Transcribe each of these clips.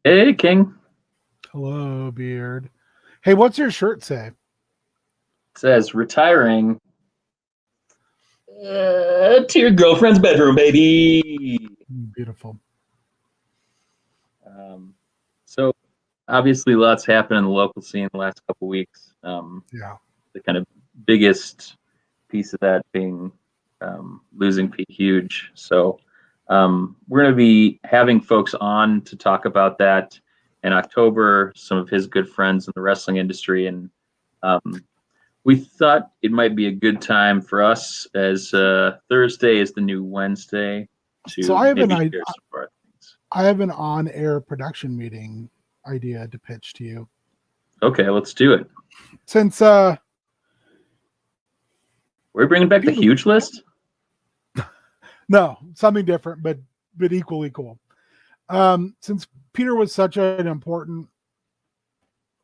Hey, King. Hello, Beard. Hey, what's your shirt say? It says retiring to your girlfriend's bedroom, baby. Beautiful. Um, so obviously, lots happened in the local scene the last couple weeks. Yeah. The kind of biggest piece of that being losing Pete Huge. So we're going to be having folks on to talk about that in October. Some of his good friends in the wrestling industry, and um, we thought it might be a good time for us as Thursday is the new Wednesday So to maybe share some of our things. I have an on-air production meeting idea to pitch to you. Okay, let's do it. Since We're bringing back the huge list. No, something different, but equally cool. Since Peter was such an important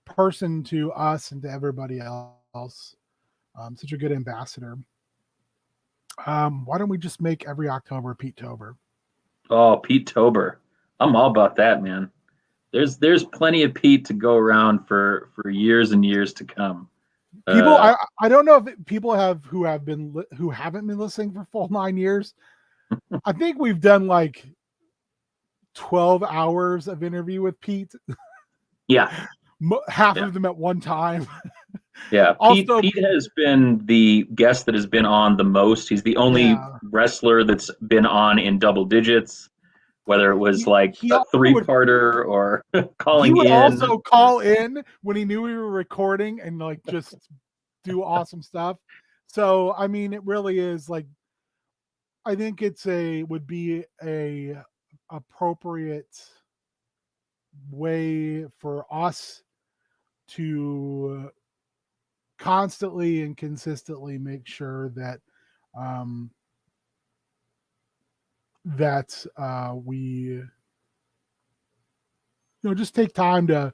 person to us and to everybody else, such a good ambassador. Why don't we just make every October Pete-tober? Oh, Pete Tober. I'm all about that, man. There's plenty of Pete to go around for years and years to come. People, I don't know if people who haven't been listening for full 9 years. I think we've done like 12 hours of interview with Pete. Yeah. Half of them at one time. Yeah, Also, Pete has been the guest that has been on the most. He's the only wrestler that's been on in double digits, whether it was like a three-parter or calling in. He would also call in when he knew we were recording and like just do awesome stuff. So, I mean, it really is like, I think would be a appropriate way for us to constantly and consistently make sure that we just take time to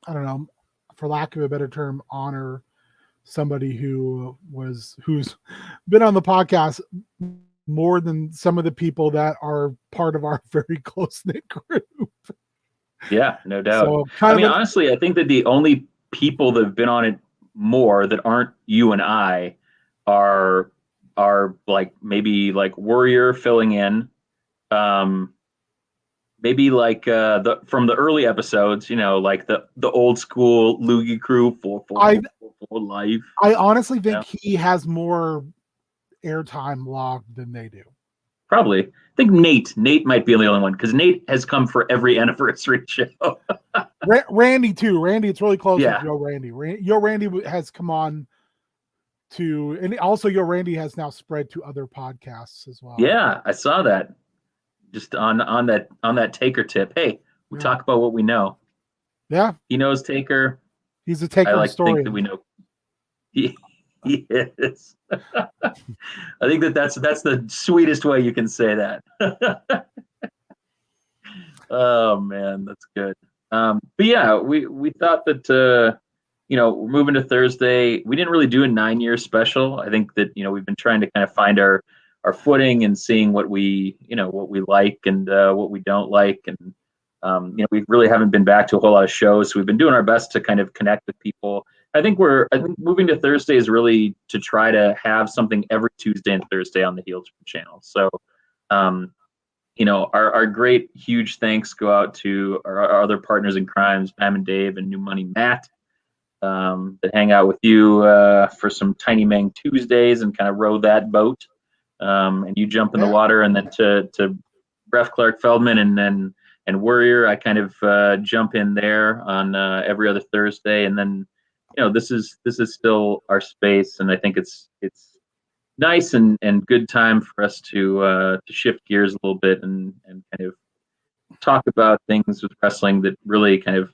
I don't know, for lack of a better term, honor somebody who's been on the podcast more than some of the people that are part of our very close-knit group. Yeah, no doubt. So, I mean, honestly, I think that the only people that have been on it more that aren't you and I are like maybe like Warrior filling in, maybe like from the early episodes, like the old school Loogie crew for life. I honestly think he has more airtime logged than they do. Probably. I think Nate might be the only one because Nate has come for every anniversary show. Randy too. Randy, it's really close with Yo Randy. Yo Randy has come on to, and also Yo Randy has now spread to other podcasts as well. Yeah, I saw that. Just on that Taker tip. Hey, we talk about what we know. Yeah, he knows Taker. He's a Taker I like historian. to think that we know. He is. I think that's the sweetest way you can say that. Oh man, that's good. But yeah, we thought that we're moving to Thursday. We didn't really do a 9-year special. I think that we've been trying to kind of find our footing and seeing what we like and what we don't like, and we really haven't been back to a whole lot of shows. So we've been doing our best to kind of connect with people. I think moving to Thursday is really to try to have something every Tuesday and Thursday on the Heel Turn channel. So, our great, huge thanks go out to our other partners in crimes, Pam and Dave and New Money Matt, that hang out with you for some Tiny Mang Tuesdays and kind of row that boat. And you jump in the water, and then to Ref Clark Feldman and Warrior, I kind of jump in there on every other Thursday, and then this is still our space, and I think it's nice and good time for us to shift gears a little bit and kind of talk about things with wrestling that really kind of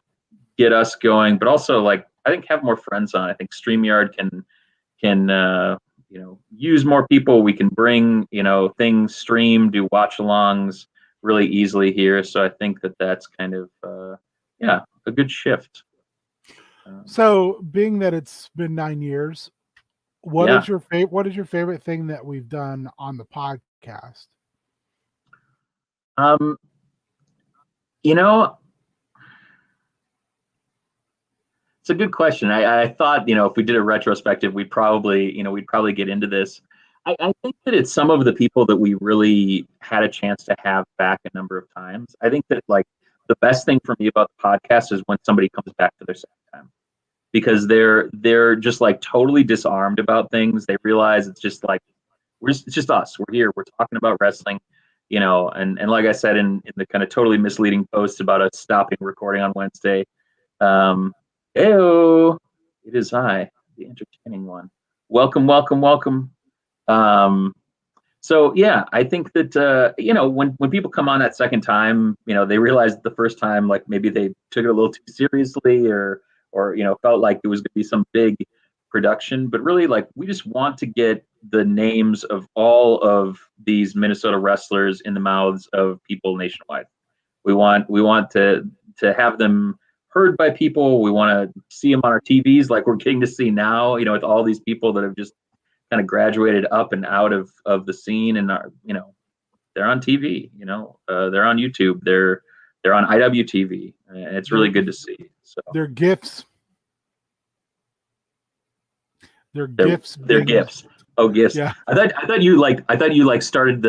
get us going, but also like I think have more friends on. I think StreamYard can use more people. We can bring things stream, do watch-alongs really easily here. So I think that's kind of a good shift. So being that it's been 9 years, what is your favorite thing that we've done on the podcast? You know, it's a good question. I thought, if we did a retrospective, we'd probably get into this. I think that it's some of the people that we really had a chance to have back a number of times. I think that like the best thing for me about the podcast is when somebody comes back for their second time, because they're just like totally disarmed about things. They realize it's just like it's just us. We're here. We're talking about wrestling, and like I said in the kind of totally misleading post about us stopping recording on Wednesday. Heyo, it is I, the entertaining one. Welcome, welcome, welcome. So yeah, I think that when people come on that second time, they realize the first time like maybe they took it a little too seriously, or felt like it was going to be some big production, but really like we just want to get the names of all of these Minnesota wrestlers in the mouths of people nationwide. We want to have them heard by people. We want to see them on our TVs like we're getting to see now, with all these people that have just kind of graduated up and out of the scene and are, they're on TV, they're on YouTube, they're on IWTV, and it's really good to see. So they're gifts. They're gifts. Oh, gifts. Yeah. I thought you started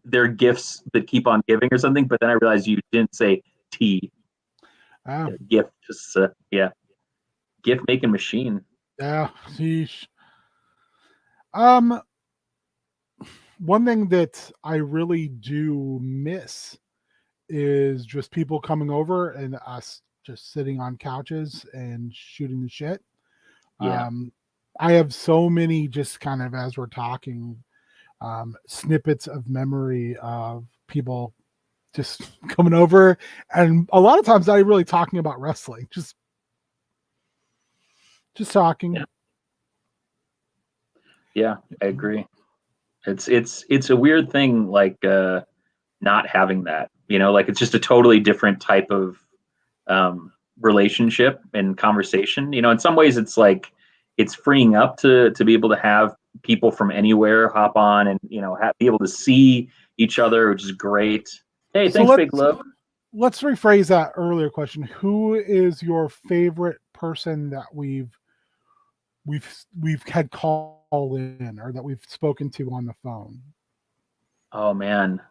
their gifts that keep on giving or something, but then I realized you didn't say T. Oh. Gift, just gift making machine. Yeah. Sheesh. One thing that I really do miss is just people coming over and us just sitting on couches and shooting the shit. Yeah. I have so many just kind of as we're talking snippets of memory of people just coming over, and a lot of times not even really talking about wrestling, just talking. Yeah, I agree. It's a weird thing, like not having that, like it's just a totally different type of relationship and conversation. In some ways it's like it's freeing up to be able to have people from anywhere hop on and be able to see each other, which is great. Hey, thanks, Big Love. Let's rephrase that earlier question. Who is your favorite person that we've had call in or that we've spoken to on the phone? Oh man,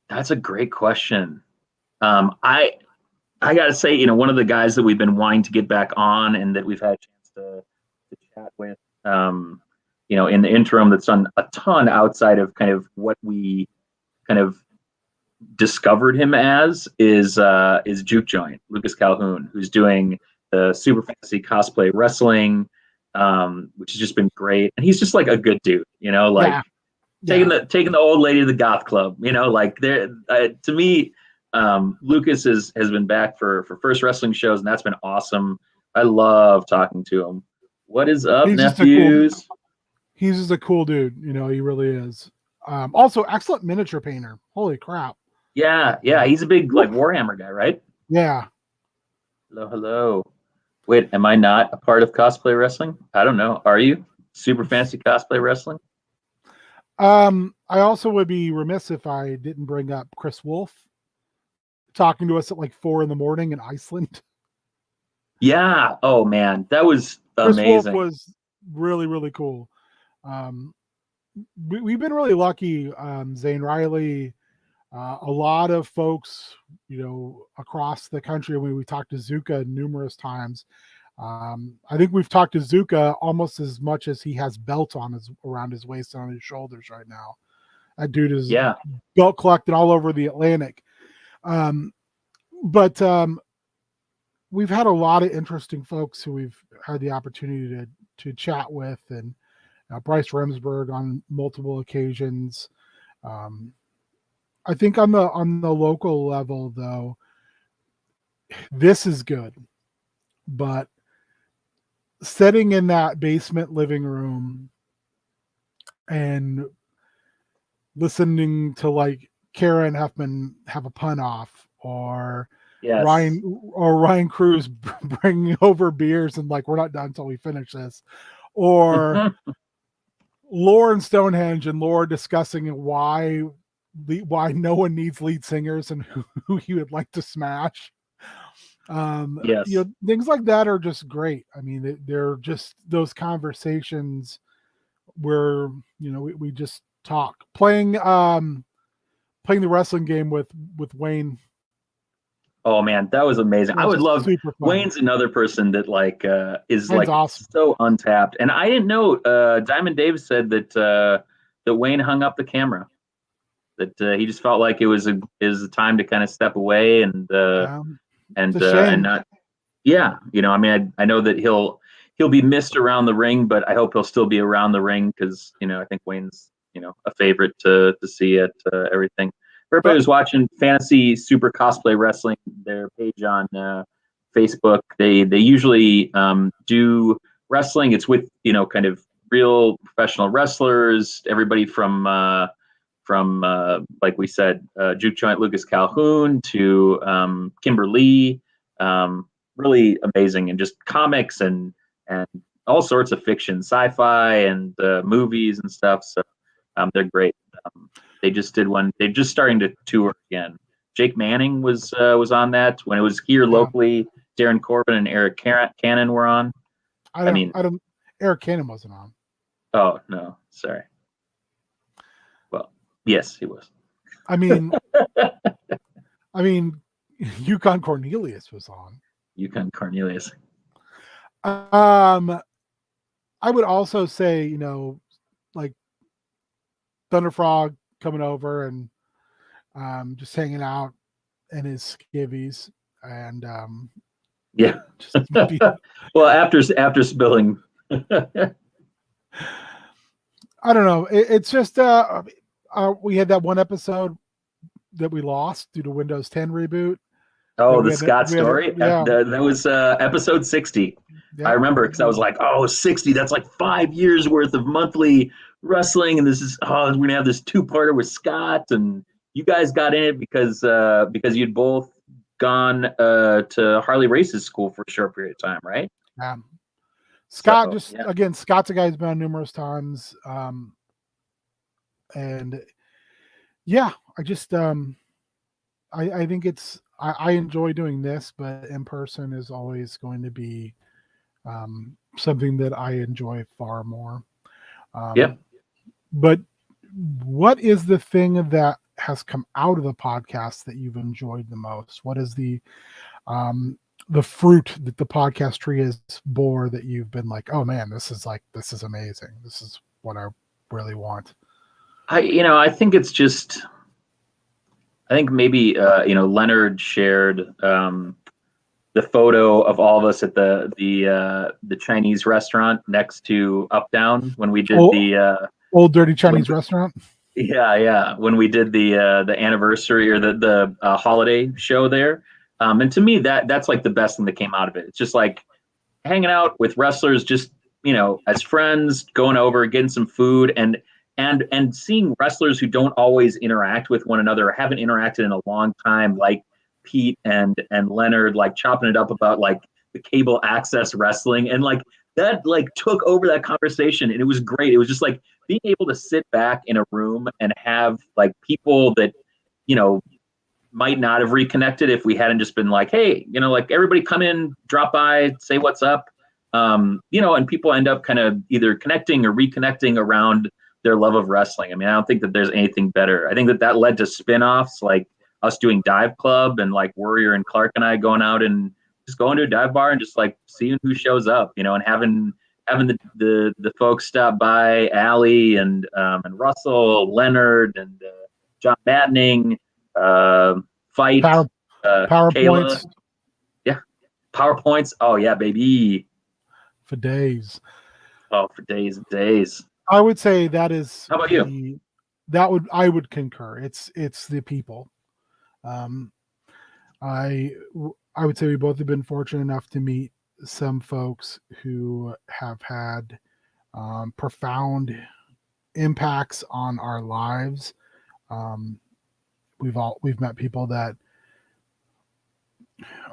that's a great question. I gotta say, one of the guys that we've been wanting to get back on and that we've had a chance to chat with, in the interim, that's done a ton outside of kind of what we kind of discovered him as is Juke Joint, Lucas Calhoun, who's doing the Super Fantasy Cosplay Wrestling, which has just been great. And he's just like a good dude, taking the old lady to the goth club, like there to me. Lucas has been back for first wrestling shows, and that's been awesome. I love talking to him. What is up, nephews? He's just a cool dude. He really is. Also, excellent miniature painter. Holy crap. Yeah. He's a big like Warhammer guy, right? Yeah. Hello. Wait, am I not a part of cosplay wrestling? I don't know. Are you? Super Fancy Cosplay Wrestling? I also would be remiss if I didn't bring up Chris Wolf talking to us at like 4 a.m. in Iceland. Yeah. Oh man, that was amazing. Chris Wolf was really, really cool. We've been really lucky. Zane Riley, a lot of folks, across the country. We talked to Zuka numerous times. I think we've talked to Zuka almost as much as he has belt around his waist and on his shoulders right now. That dude is belt collected all over the Atlantic. But we've had a lot of interesting folks who we've had the opportunity to chat with, and Bryce Remsburg on multiple occasions. I think on the local level, though, this is good, but sitting in that basement living room and listening to like Karen Huffman have a pun off, or Ryan Cruz bringing over beers and like, we're not done until we finish this, or Laura and Stonehenge and Laura discussing why why no one needs lead singers and who he would like to smash. Yes. Things like that are just great. I mean, they're just those conversations where we just talk. Playing the wrestling game with Wayne. Oh man, that was amazing. I Was would love super fun. Wayne's another person that is Wayne's awesome. so untapped. And I didn't know Diamond Dave said that Wayne hung up the camera. That he just felt like it was a time to kind of step away and not. Yeah, I mean, I know that he'll be missed around the ring, but I hope he'll still be around the ring because I think Wayne's a favorite to see at everything. For everybody who's watching Fantasy Super Cosplay Wrestling, their page on Facebook, they usually do wrestling. It's with kind of real professional wrestlers, everybody from like we said, Juke Joint Lucas Calhoun to Kimberly. Really amazing, and just comics and all sorts of fiction, sci-fi and movies and stuff. So they're great. They just did one. They're just starting to tour again. Jake Manning was on that when it was here locally. Darren Corbin and Eric Cannon were on. Eric Cannon wasn't on. Oh no, sorry. Well, yes, he was. I mean, Yukon Cornelius was on. Yukon Cornelius. I would also say, like Thunder Frog coming over and just hanging out in his skivvies and yeah. Well, after spilling. I don't know. It's just we had that one episode that we lost due to Windows 10 reboot. Oh, the Scott story? That was episode 60. Yeah. I remember because I was like, 60, that's like 5 years worth of monthly wrestling. And this is, we're going to have this 2-parter with Scott. And you guys got in it because you'd both gone to Harley Race's school for a short period of time, right? Yeah. Scott again, Scott's a guy who's been on numerous times. And yeah, I just, I think I enjoy doing this, but in person is always going to be something that I enjoy far more. But what is the thing that has come out of the podcast that you've enjoyed the most? What is the fruit that the podcast tree has bore that you've been like, oh man, this is amazing. This is what I really want. I think it's just. I think maybe Leonard shared the photo of all of us at the Chinese restaurant next to Up Down when we did the old dirty Chinese restaurant. Yeah, when we did the anniversary or the holiday show there, and to me that's like the best thing that came out of it. It's just like hanging out with wrestlers, just as friends, going over, getting some food, and seeing wrestlers who don't always interact with one another or haven't interacted in a long time, like Pete and Leonard, like chopping it up about like the cable access wrestling, and like that like took over that conversation, and it was great. It was just like being able to sit back in a room and have like people that might not have reconnected if we hadn't just been like, hey, like everybody come in, drop by, say what's up, and people end up kind of either connecting or reconnecting around their love of wrestling. I mean, I don't think that there's anything better. I think that led to spin-offs like us doing Dive Club and like Warrior and Clark and I going out and just going to a dive bar and just like seeing who shows up, and having the folks stop by, Allie and Russell, Leonard and John Maddening, Fight, PowerPoints. Yeah. PowerPoints. Oh yeah, baby. For days. Oh, for days and days. I would say that is. How about you? I would concur. It's the people. I would say we both have been fortunate enough to meet some folks who have had profound impacts on our lives. We've met people that.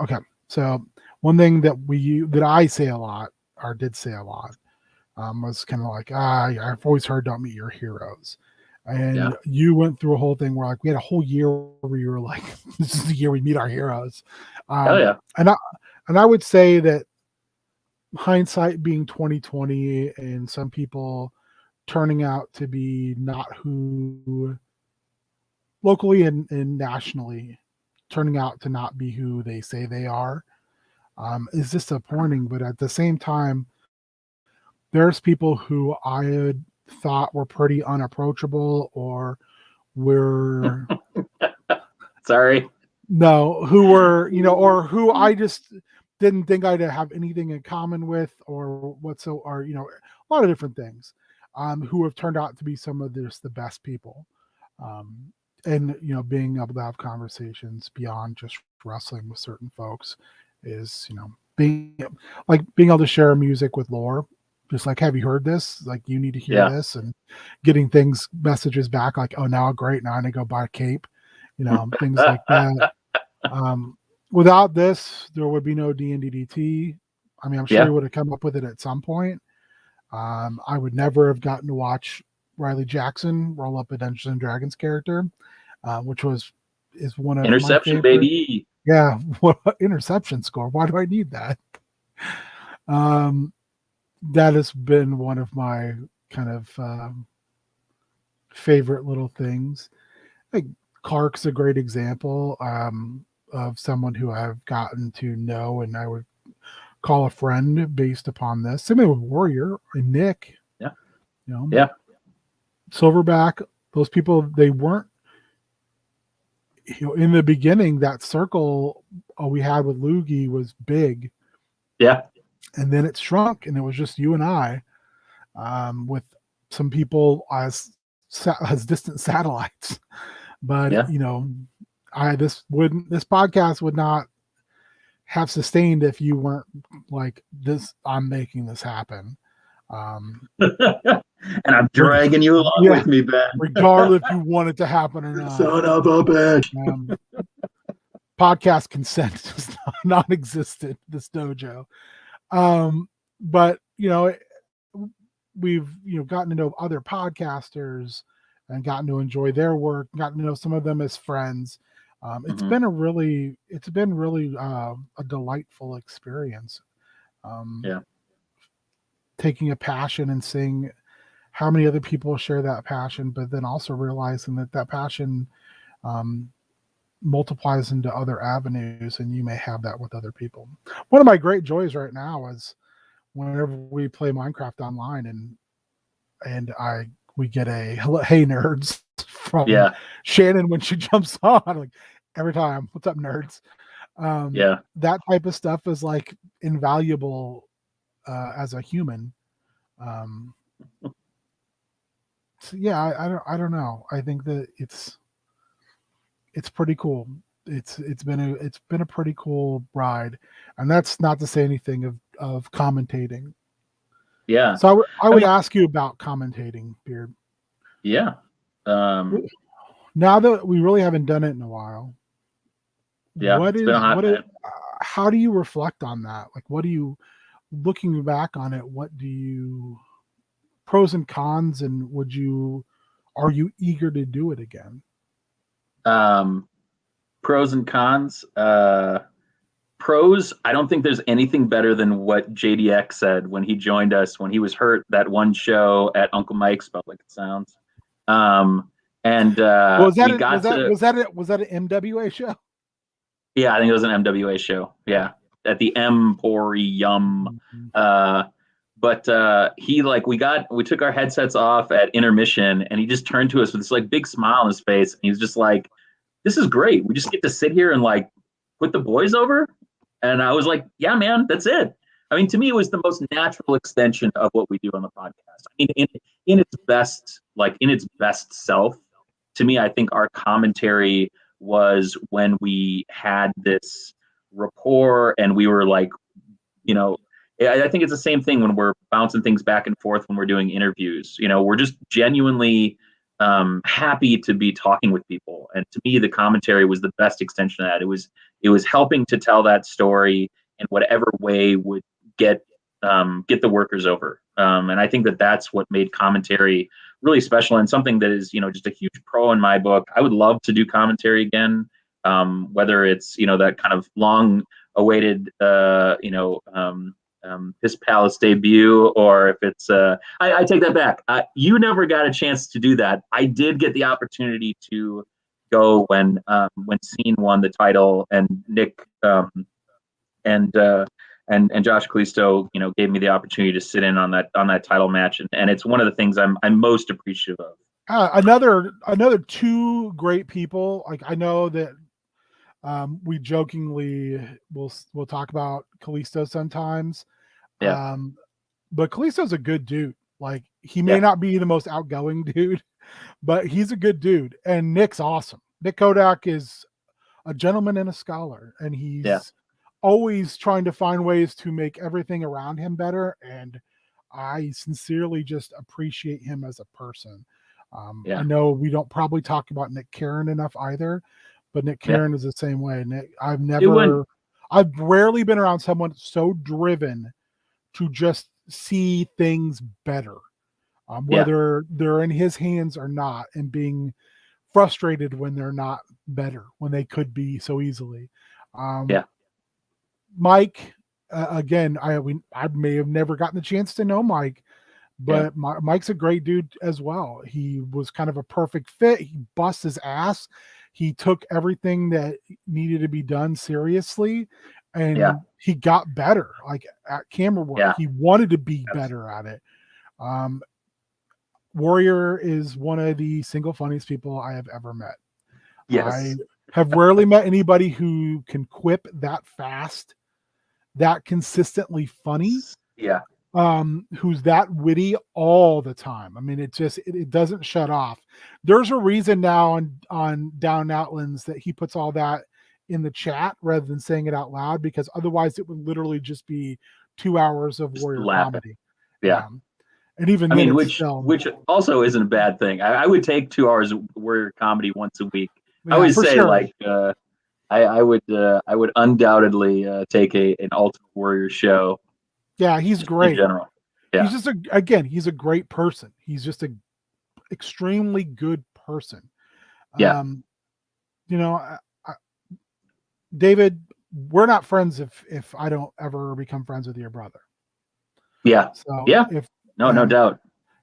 Okay, so one thing that I say a lot, or did say a lot, was kind of like, I've always heard, don't meet your heroes. And you went through a whole thing where like we had a whole year where you were like, this is the year we meet our heroes. Yeah. And I would say that hindsight being 2020 and some people turning out to be not who locally and nationally turning out to not be who they say they are, is disappointing. But at the same time, there's people who I had thought were pretty unapproachable or were sorry. No, who were, or who I just didn't think I'd have anything in common with or or, a lot of different things, who have turned out to be some of the best people. And, being able to have conversations beyond just wrestling with certain folks is, being able to share music with Lore, just like, have you heard this? Like, you need to hear this, and getting messages back like, oh, now great. Now I need to go buy a cape, things like that. Without this, there would be no D&DDT. I mean, I'm sure he would have come up with it at some point. I would never have gotten to watch Riley Jackson roll up a Dungeons and Dragons character, which is one of Interception, my favorite. baby. Yeah, what interception score? Why do I need that? That has been one of my kind of favorite little things. Like Clark's a great example of someone who I've gotten to know and I would call a friend based upon this. Same with Warrior and Nick. Yeah. Silverback, those people, they weren't, in the beginning, that circle we had with Loogie was big. Yeah. And then it shrunk and it was just you and I, with some people as distant satellites. But this podcast would not have sustained if you weren't like this. I'm making this happen, and I'm dragging you along with me, Ben. Regardless if you want it to happen or not. Son of a bitch. Podcast consent is non-existent. This dojo, but we've gotten to know other podcasters and gotten to enjoy their work, gotten to know some of them as friends. It's been really a delightful experience. Taking a passion and seeing how many other people share that passion, but then also realizing that passion multiplies into other avenues, and you may have that with other people. One of my great joys right now is whenever we play Minecraft online and we get a hey nerds from Shannon when she jumps on, like every time, what's up nerds? That type of stuff is like invaluable as a human. So I don't know. I think that it's pretty cool. It's been a pretty cool ride, and that's not to say anything of commentating. Yeah. So I would ask you about commentating, Beard. Yeah. Now that we really haven't done it in a while. Yeah. How do you reflect on that? Like, what do you, looking back on it, pros and cons, and are you eager to do it again? Pros and cons. Pros, I don't think there's anything better than what JDX said when he joined us when he was hurt that one show at Uncle Mike's, Spelled Like It Sounds. Was that an MWA show? Yeah, I think it was an MWA show. Yeah, at the Emporium. But he we took our headsets off at intermission, and he just turned to us with this like big smile on his face, and he was just like, "This is great. We just get to sit here and like put the boys over." And I was like, "Yeah, man, that's it." I mean, to me, it was the most natural extension of what we do on the podcast. I mean, in its best self, to me, I think our commentary was when we had this rapport and we were like, I think it's the same thing when we're bouncing things back and forth when we're doing interviews. We're just genuinely happy to be talking with people. And to me, the commentary was the best extension of that. It was helping to tell that story in whatever way would get get the workers over. And I think that that's what made commentary really special, and something that is, just a huge pro in my book. I would love to do commentary again, whether it's, that kind of long awaited, Piss Palace debut, or if it's, I take that back. You never got a chance to do that. I did get the opportunity to go when Scene won the title, and Nick, and Josh Kalisto, gave me the opportunity to sit in on that title match, and it's one of the things I'm most appreciative of. Another two great people. Like, I know that we jokingly we'll talk about Kalisto sometimes, Yeah. but Kalisto's a good dude. Like, he may not be the most outgoing dude, but he's a good dude. And Nick's awesome. Nick Kodak is a gentleman and a scholar, and he's always trying to find ways to make everything around him better. And I sincerely just appreciate him as a person. I know we don't probably talk about Nick Karen enough either, but Nick Karen is the same way. Nick, I've rarely been around someone so driven to just see things better, whether they're in his hands or not, and being frustrated when they're not better, when they could be so easily. Mike, again, I may have never gotten the chance to know Mike, but Mike's a great dude as well. He was kind of a perfect fit. He busts his ass. He took everything that needed to be done seriously, and he got better, like, at camera work. He wanted to be better at it. Warrior is one of the single funniest people I have ever met. I have rarely met anybody who can quip that fast, that consistently funny, who's that witty all the time. I mean, it doesn't shut off. There's a reason now on Down Outlands that he puts all that in the chat rather than saying it out loud, because otherwise it would literally just be 2 hours of Warrior comedy. And even then, which also isn't a bad thing. I would take 2 hours of Warrior comedy once a week. I always say, like, I would undoubtedly take an Ultimate Warrior show. Yeah, he's great. In general. Yeah. He's just he's a great person. He's just a extremely good person. David, we're not friends if I don't ever become friends with your brother. So no doubt.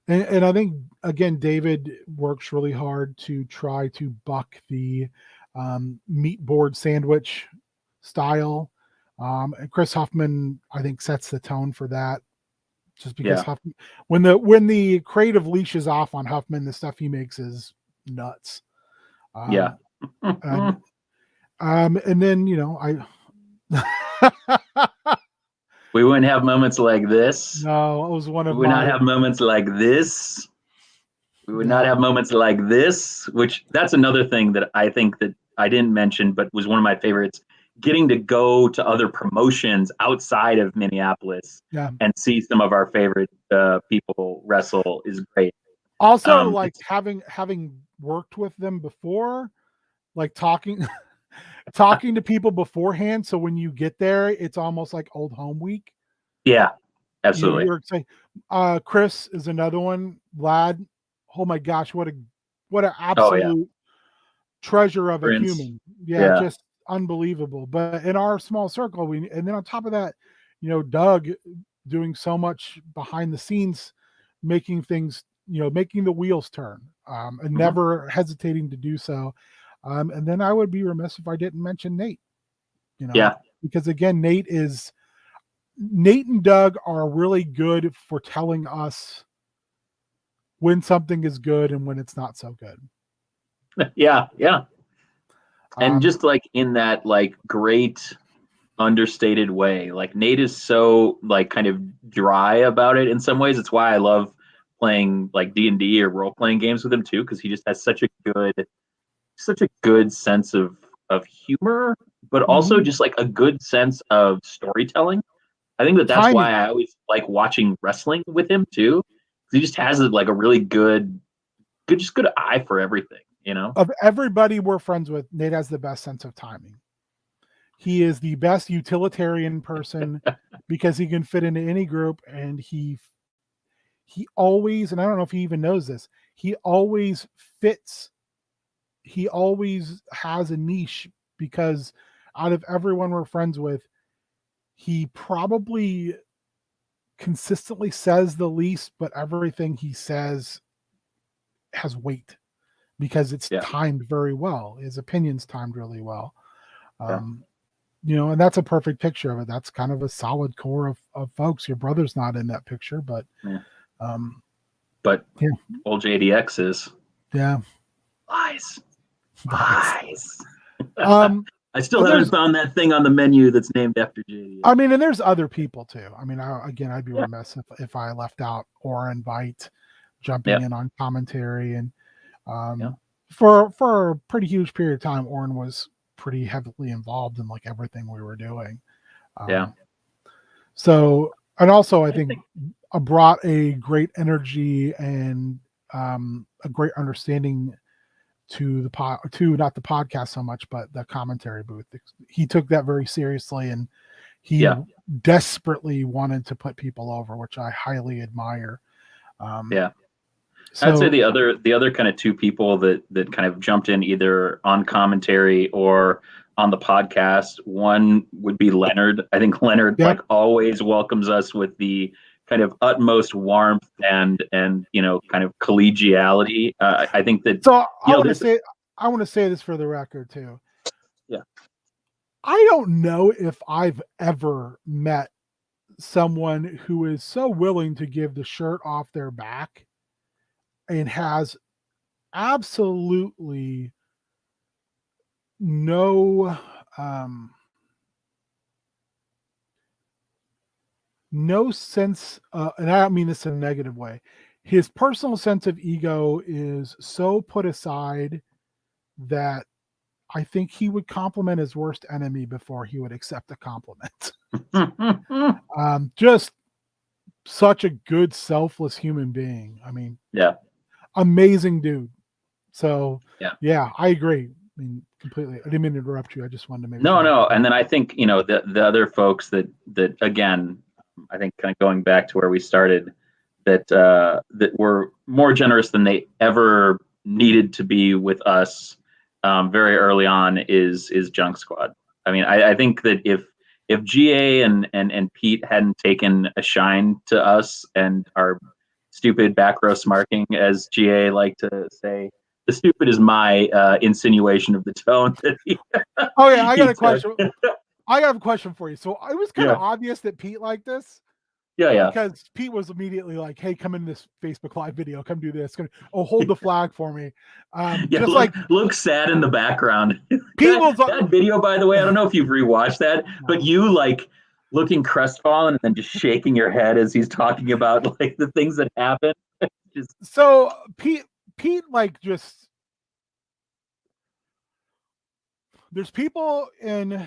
And I think, again, David works really hard to try to buck the meat board sandwich style. And Chris Huffman, I think, sets the tone for that. Just because Huffman, when the creative leash is off on Huffman, the stuff he makes is nuts. And then we wouldn't have moments like this. No, it was one of we would not have moments like this. We would not have moments like this, which that's another thing that I think that I didn't mention, but was one of my favorites. Getting to go to other promotions outside of Minneapolis and see some of our favorite people wrestle is great. Also, like, having worked with them before, like talking to people beforehand. So when you get there, it's almost like old home week. Yeah, absolutely. You're saying, Chris is another one. Vlad, oh my gosh, what an absolute treasure of a human. Just unbelievable. But in our small circle, and then on top of that, Doug doing so much behind the scenes, making things, making the wheels turn, and never hesitating to do so. And then I would be remiss if I didn't mention Nate. Because again, Nate and Doug are really good for telling us when something is good and when it's not so good. And just like in that, like, great understated way, like, Nate is so, like, kind of dry about it in some ways. It's why I love playing, like, D&D or role-playing games with him too, because he just has such a good sense of humor, but also just like a good sense of storytelling. I think that's why I always like watching wrestling with him too. He just has like a really good eye for everything, Of everybody we're friends with, Nate has the best sense of timing. He is the best utilitarian person because he can fit into any group, and he always, and I don't know if he even knows this, he always fits. He always has a niche because out of everyone we're friends with, he probably consistently says the least, but everything he says has weight because it's timed very well. His opinion's timed really well. And that's a perfect picture of it. That's kind of a solid core of folks. Your brother's not in that picture, but old JDX is. Yeah. Lies. I still haven't found that thing on the menu that's named after JDX. I mean, and there's other people too. I mean, I'd be remiss if I left out Oren Veit jumping in on commentary, and for a pretty huge period of time, Oren was pretty heavily involved in like everything we were doing. So, and also I think brought a great energy and a great understanding to not the podcast so much, but the commentary booth. He took that very seriously, and he desperately wanted to put people over, which I highly admire. So, I'd say the other kind of two people that kind of jumped in either on commentary or on the podcast. One would be Leonard. I think Leonard like always welcomes us with the kind of utmost warmth and kind of collegiality. I think that. So I want to say this for the record too. Yeah. I don't know if I've ever met someone who is so willing to give the shirt off their back and has absolutely no sense, and I don't mean this in a negative way. His personal sense of ego is so put aside that I think he would compliment his worst enemy before he would accept a compliment. Just such a good, selfless human being. I mean, amazing dude. So I agree. I mean, completely. I didn't mean to interrupt you. I just wanted to make no. And then I think the other folks that again, I think kind of going back to where we started, that were more generous than they ever needed to be with us very early on is Junk Squad. I mean, I think that if GA and Pete hadn't taken a shine to us and our stupid back row smarking, as GA liked to say, the stupid is my insinuation of the tone that he. Oh yeah, I got a question. I have a question for you. So it was kind of obvious that Pete liked this. Yeah. Because Pete was immediately like, "Hey, come in this Facebook Live video. Come do this. Hold the flag for me." Look sad in the background. Pete that video, by the way, I don't know if you've rewatched that, but you like looking crestfallen and then just shaking your head as he's talking about like the things that happen. So Pete like just there's people in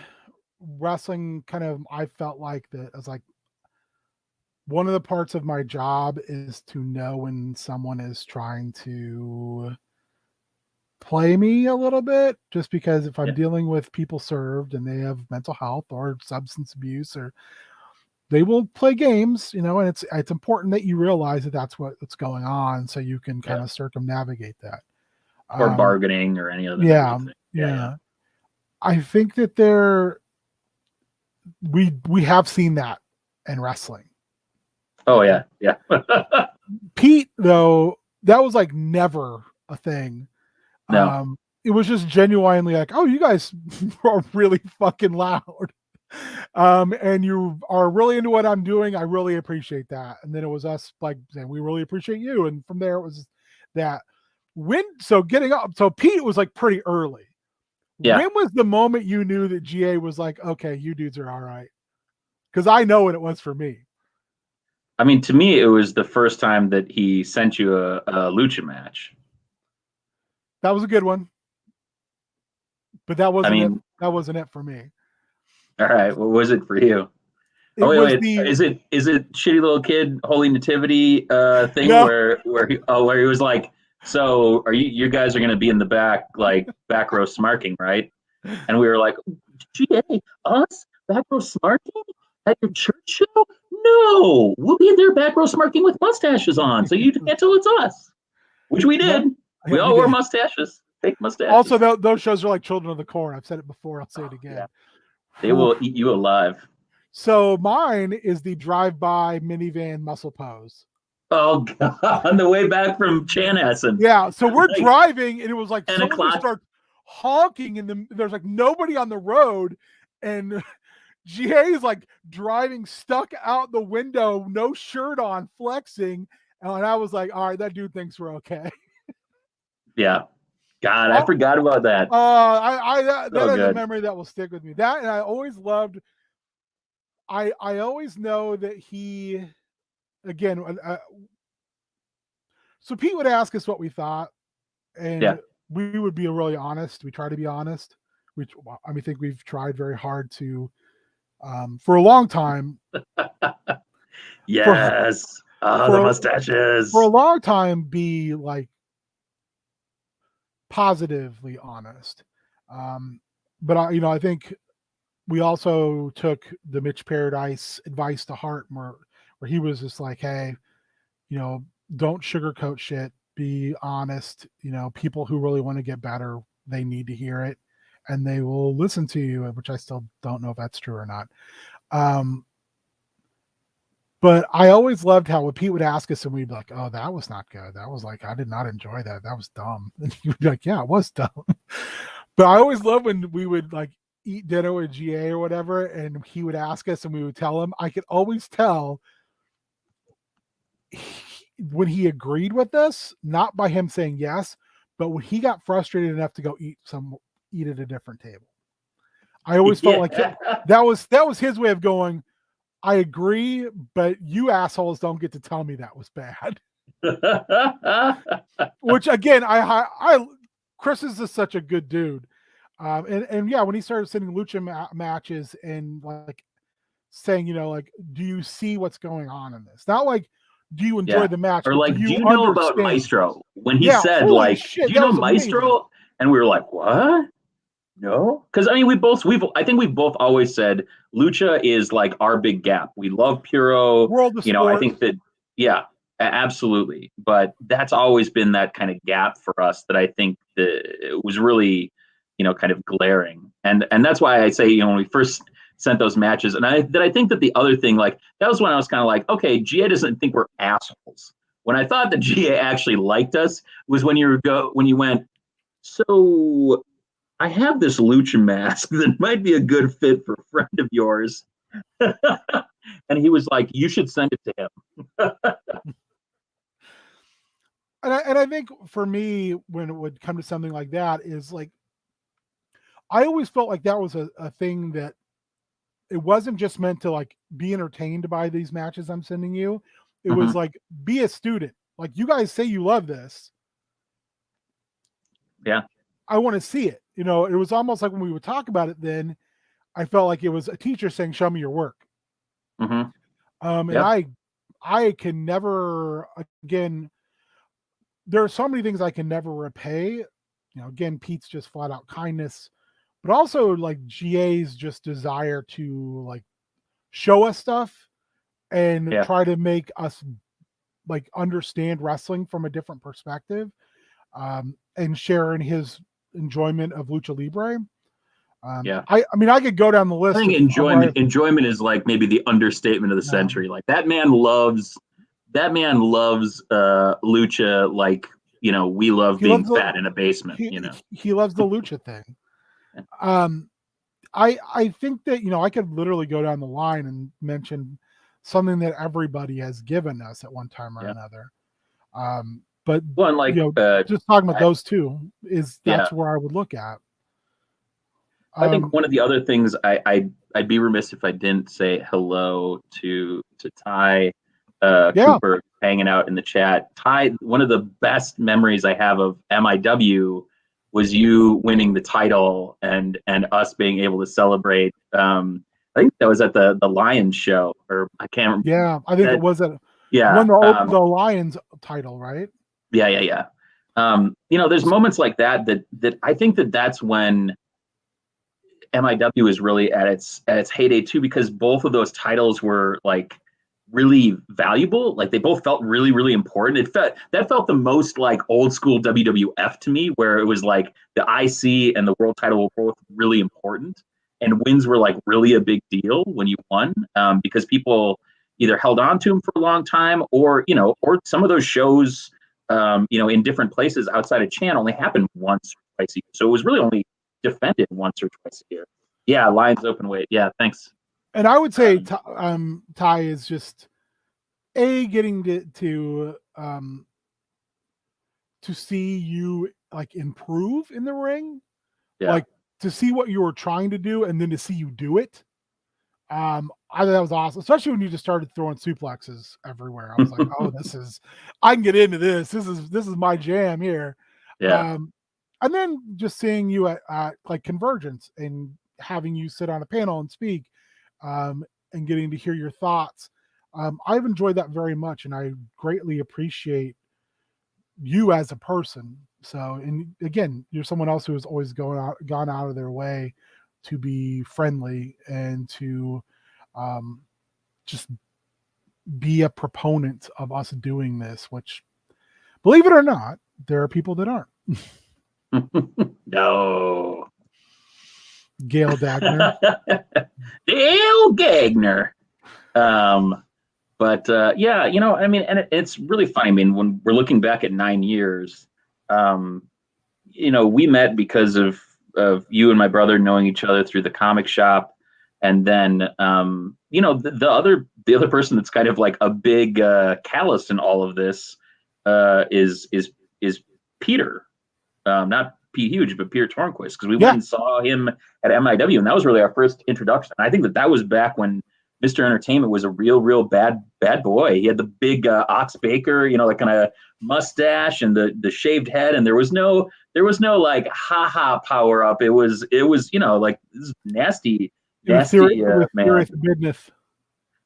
wrestling kind of I felt like that as like one of the parts of my job is to know when someone is trying to play me a little bit, just because if I'm dealing with people served and they have mental health or substance abuse, or they will play games, and it's important that you realize that that's what's going on so you can kind of circumnavigate that. Or bargaining or any other thing. Yeah. I think that we have seen that in wrestling. Oh yeah. Pete, though, that was like never a thing. No. It was just genuinely like, oh, you guys are really fucking loud. And you are really into what I'm doing. I really appreciate that. And then it was us like saying, we really appreciate you. And from there it was that getting up. So Pete was like pretty early. Yeah. When was the moment you knew that GA was like, okay, you dudes are all right? Because I know what it was for me. I mean, to me, it was the first time that he sent you a lucha match. That was a good one, but that wasn't it for me. All right, what was it for you? Is it shitty little kid Holy Nativity thing where he was like, so you guys are going to be in the back row smarking, right? And we were like, GA, us, back row smarking at your church show? No, we'll be there back row smarking with mustaches on, so you can't tell it's us. Which we did. Yep. We all wore mustaches, fake mustaches. Also, those shows are like Children of the Corn. I've said it before. I'll say it again. Yeah. They will eat you alive. So mine is the drive-by minivan muscle pose. Oh God! On the way back from Chanhassen. Yeah. So we're driving, and it was like 10 someone o'clock. just starts honking, and there's like nobody on the road, and GA is like driving stuck out the window, no shirt on, flexing, and I was like, all right, that dude thinks we're okay. Yeah. God, I forgot about that. That is a memory that will stick with me. That, and I always loved. I always know that he, again. So Pete would ask us what we thought, and we would be really honest. We try to be honest. I think we've tried very hard to, for a long time. Yes. The mustaches. For a long time, be like positively honest. But I think we also took the Mitch Paradise advice to heart, where he was just like, hey, don't sugarcoat shit. Be honest. People who really want to get better, they need to hear it, and they will listen to you. Which I still don't know if that's true or not. But I always loved how when Pete would ask us, and we'd be like, "Oh, that was not good. That was like I did not enjoy that. That was dumb." And he would be like, "Yeah, it was dumb." But I always loved when we would like eat dinner with GA or whatever, and he would ask us, and we would tell him. I could always tell when he agreed with us, not by him saying yes, but when he got frustrated enough to go eat at a different table. I always felt like that was his way of going, I agree, but you assholes don't get to tell me that was bad. Which again, Chris is just such a good dude. And yeah, when he started sending lucha matches and like saying, like, do you see what's going on in this? Not like, do you enjoy the match? Or like, do you know about Maestro? When he said, like, shit, do you know Maestro? Amazing. And we were like, what? No, because I mean, I think we've both always said lucha is like our big gap. We love Puro. World of sport. I think that, absolutely. But that's always been that kind of gap for us that I think that it was really, kind of glaring. And that's why I say, when we first sent those matches, and I think that the other thing, like, that was when I was kind of like, okay, GA doesn't think we're assholes. When I thought that GA actually liked us was when you went, so I have this lucha mask that might be a good fit for a friend of yours. And he was like, you should send it to him. And I think for me, when it would come to something like that, is like, I always felt like that was a thing that it wasn't just meant to like be entertained by these matches I'm sending you. It was like, be a student. Like, you guys say you love this. Yeah. I want to see it. It was almost like when we would talk about it, then I felt like it was a teacher saying, show me your work. And I can never, again, there are so many things I can never repay. Again, Pete's just flat out kindness, but also like GA's just desire to like show us stuff and try to make us like understand wrestling from a different perspective, and share in his enjoyment of lucha libre. I mean, I could go down the list. I think enjoyment is like maybe the understatement of the century. Like, that man loves lucha like, we love being fat in a basement. He loves the lucha thing. I think that I could literally go down the line and mention something that everybody has given us at one time or another. But just talking about those two that's where I would look at. I think one of the other things I'd be remiss if I didn't say hello to Ty Cooper hanging out in the chat. Ty, one of the best memories I have of MIW was you winning the title and us being able to celebrate. I think that was at the Lions show, or I can't remember. Yeah, I think it was won the Lions title, right? Yeah. There's moments like that I think that's when MIW is really at its heyday too, because both of those titles were like really valuable. Like they both felt really, really important. That felt the most like old school WWF to me, where it was like the IC and the world title were both really important, and wins were like really a big deal when you won, because people either held on to them for a long time, or or some of those shows, in different places outside of Chan only happened once or twice a year. So it was really only defended once or twice a year. Yeah, Lions open weight. Yeah, thanks. And I would say Ty is just getting to see you like improve in the ring, like to see what you were trying to do, and then to see you do it. I thought that was awesome, especially when you just started throwing suplexes everywhere. I was like, oh, I can get into this. This is my jam here. Yeah. And then just seeing you at like Convergence and having you sit on a panel and speak, and getting to hear your thoughts. I've enjoyed that very much, and I greatly appreciate you as a person. So, and again, you're someone else who has always gone out of their way to be friendly and to just be a proponent of us doing this, which, believe it or not, there are people that aren't. No. Gail Dagner. Dale Gagner. But yeah, I mean, and it's really funny. I mean, when we're looking back at 9 years, we met because of you and my brother knowing each other through the comic shop, and then the other person that's kind of like a big catalyst in all of this is Peter, not Pete Huge, but Peter Tornquist, because we went and saw him at MIW, and that was really our first introduction. I think that was back when Mr. Entertainment was a real bad boy. He had the big Ox Baker, like kind of mustache and the shaved head, and there was no like ha power up. It was like this nasty man. Business.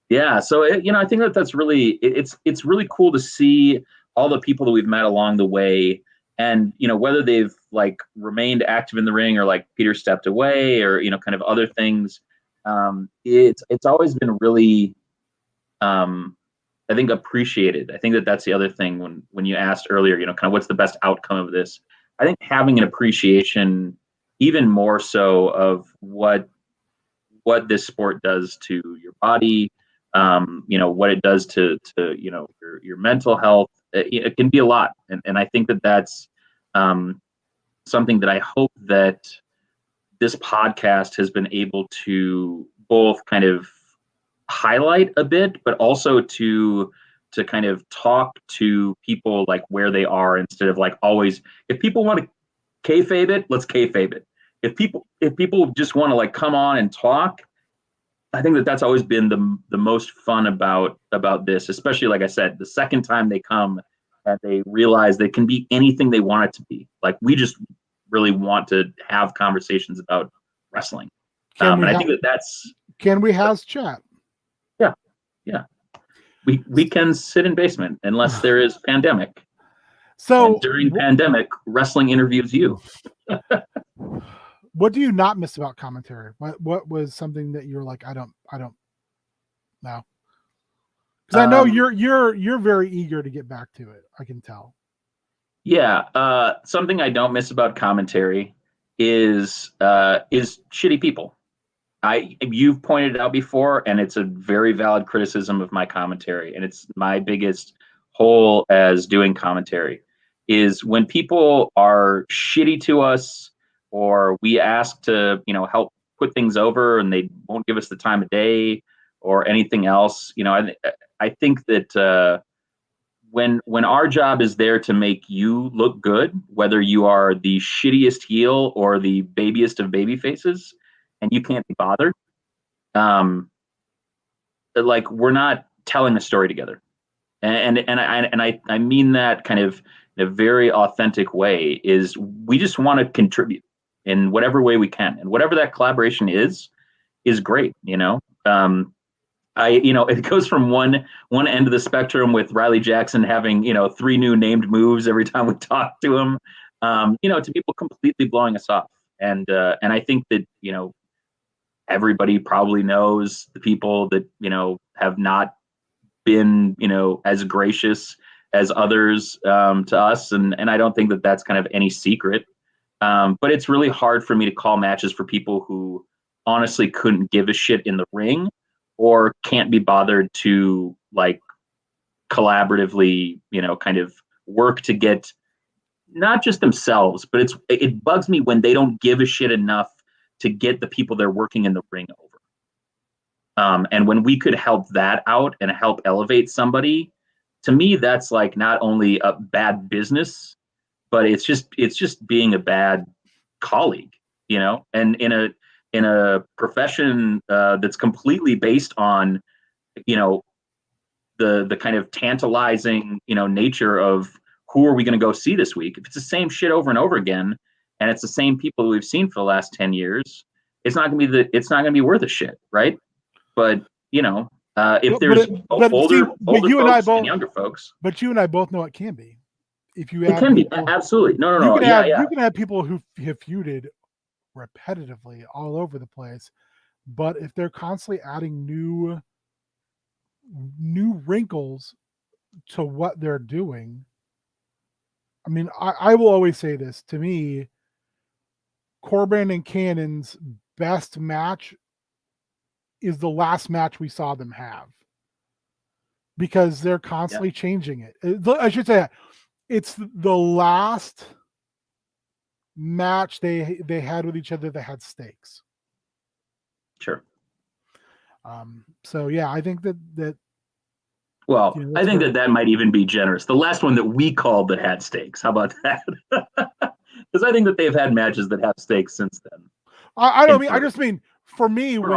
Yeah, so I think that's really it's really cool to see all the people that we've met along the way, and whether they've like remained active in the ring or like Peter stepped away or kind of other things. It's always been really, I think, appreciated. I think that's the other thing when you asked earlier, kind of what's the best outcome of this. I think having an appreciation, even more so, of what this sport does to your body, what it does to your mental health. It can be a lot, and I think that's something that I hope that this podcast has been able to both kind of highlight a bit, but also to kind of talk to people like where they are, instead of like always, if people want to kayfabe it, let's kayfabe it. If people just want to like come on and talk, I think that's always been the most fun about this, especially like I said, the second time they come and they realize they can be anything they want it to be. Like we just really want to have conversations about wrestling. And I think that's. Can we house chat? Yeah. We can sit in basement unless there is pandemic. So and during pandemic, wrestling interviews you. What do you not miss about commentary? What was something that you're like, I don't know? Because I know you're very eager to get back to it. I can tell. Yeah, something I don't miss about commentary is shitty people. You've pointed it out before, and it's a very valid criticism of my commentary, and it's my biggest hole as doing commentary, is when people are shitty to us, or we ask to help put things over and they won't give us the time of day or anything else. I think that when our job is there to make you look good, whether you are the shittiest heel or the babiest of baby faces, and you can't be bothered, like we're not telling a story together. And I mean that kind of in a very authentic way, is we just want to contribute in whatever way we can, and whatever that collaboration is great. It goes from one end of the spectrum with Riley Jackson having 3 new named moves every time we talk to him, to people completely blowing us off. And I think that everybody probably knows the people that, have not been, as gracious as others to us. And I don't think that that's kind of any secret. But it's really hard for me to call matches for people who honestly couldn't give a shit in the ring or can't be bothered to like collaboratively, kind of work to get not just themselves, but it bugs me when they don't give a shit enough to get the people they're working in the ring over. And when we could help that out and help elevate somebody, to me, that's like not only a bad business, but it's just being a bad colleague, and in a profession that's completely based on, the kind of tantalizing, nature of who are we going to go see this week? If it's the same shit over and over again, and it's the same people we've seen for the last 10 years, it's not going to be worth a shit, right? But if there's older folks and younger folks, but you and I both know it can be. If you it can be absolutely no. You can have people who have feuded repetitively all over the place, but if they're constantly adding new wrinkles to what they're doing, I mean, I will always say this. To me, Corbin and Cannon's best match is the last match we saw them have, because they're constantly changing it. I should say that. It's the last match they had with each other that had stakes. Sure. So yeah, I think that well, I think that might even be generous. The last one that we called that had stakes. How about that? Because I think that they've had matches that have stakes since then. I just mean for me, when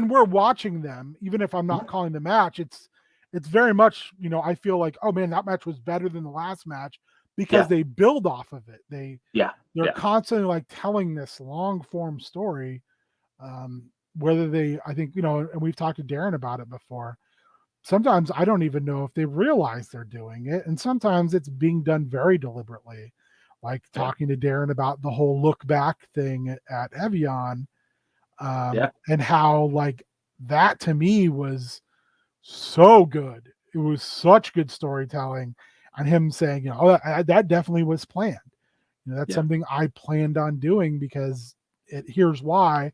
we're watching them, even if I'm not calling the match, it's very much, I feel like, oh man, that match was better than the last match, because they build off of it. They're constantly like telling this long form story. I think, and we've talked to Darren about it before. Sometimes I don't even know if they realize they're doing it. And sometimes it's being done very deliberately, like talking to Darren about the whole look back thing at Evian. And how like that to me was so good. It was such good storytelling, and him saying, that definitely was planned. That's something I planned on doing because here's why.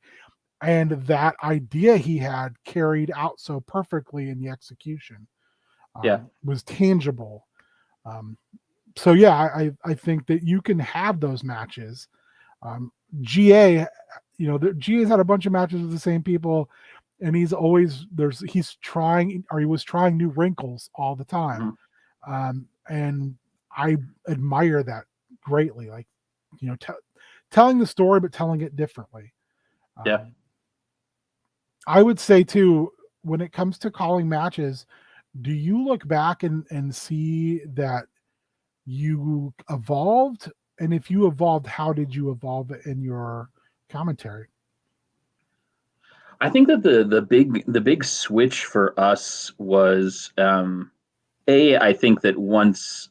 And that idea he had carried out so perfectly in the execution was tangible. So yeah, I think that you can have those matches. GA's had a bunch of matches with the same people, and he was trying new wrinkles all the time. And I admire that greatly. Like, telling the story, but telling it differently. I would say too, when it comes to calling matches, do you look back and see that you evolved? And if you evolved, how did you evolve in your commentary? I think that the big switch for us was I think that once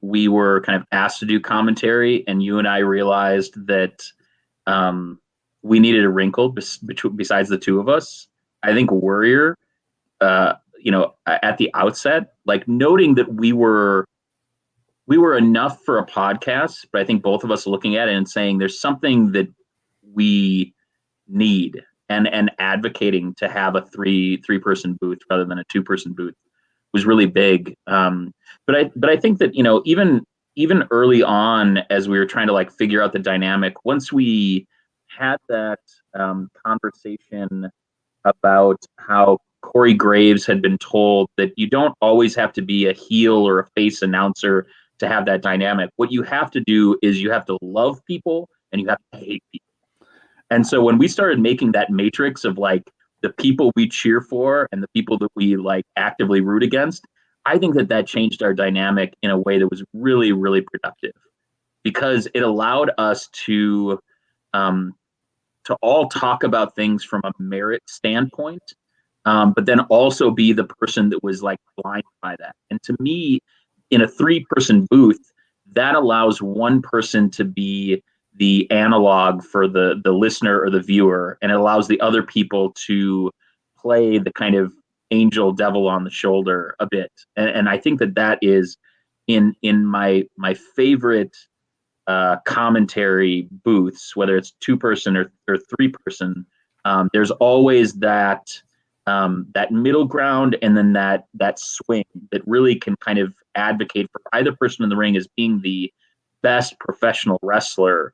we were kind of asked to do commentary, and you and I realized that we needed a wrinkle besides the two of us. I think Warrior, at the outset, like noting that we were enough for a podcast, but I think both of us looking at it and saying there's something that we need, and advocating to have a three person booth rather than a 2-person booth was really big. But I think that, even early on, as we were trying to like figure out the dynamic, once we had that conversation about how Corey Graves had been told that you don't always have to be a heel or a face announcer to have that dynamic. What you have to do is you have to love people and you have to hate people. And so when we started making that matrix of like the people we cheer for and the people that we like actively root against, I think that changed our dynamic in a way that was really, really productive, because it allowed us to all talk about things from a merit standpoint, but then also be the person that was like blinded by that. And to me, in a 3-person booth, that allows one person to be the analog for the listener or the viewer, and it allows the other people to play the kind of angel devil on the shoulder a bit. And I think that is in my favorite commentary booths, whether it's 2-person or 3-person. There's always that middle ground, and then that swing that really can kind of advocate for either person in the ring as being the best professional wrestler,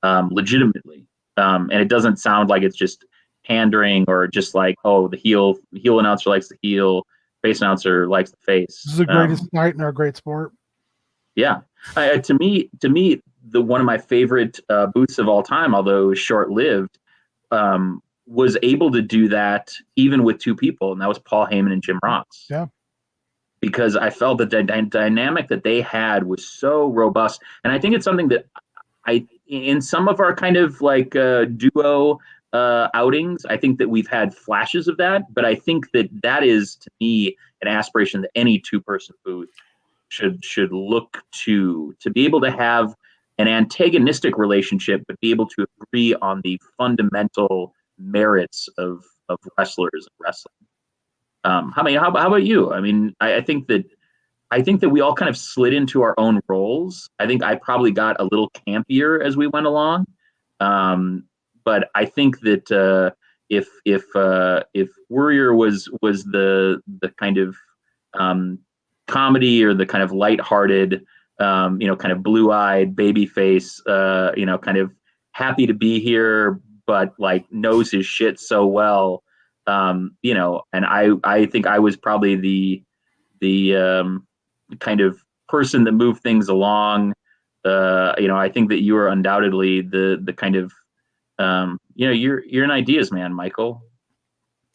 legitimately. And it doesn't sound like it's just pandering or just like, oh, the heel announcer likes the heel, face announcer likes the face. This is the greatest night in our great sport. Yeah. To me, the one of my favorite booths of all time, although short-lived, was able to do that even with 2 people, and that was Paul Heyman and Jim Ross. Yeah. Because I felt that the dynamic that they had was so robust, and I think it's something that in some of our kind of like duo outings, I think that we've had flashes of that, but I think that is, to me, an aspiration that any 2-person booth should look to be able to have an antagonistic relationship, but be able to agree on the fundamental merits of wrestlers and wrestling. How about you? I mean, I think that we all kind of slid into our own roles. I think I probably got a little campier as we went along, but I think that if Warrior was the kind of comedy, or the kind of lighthearted, kind of blue-eyed baby face, kind of happy to be here, but like knows his shit so well, and I think I was probably the kind of person that moved things along. I think that you are undoubtedly the kind of, you're an ideas man, Michael.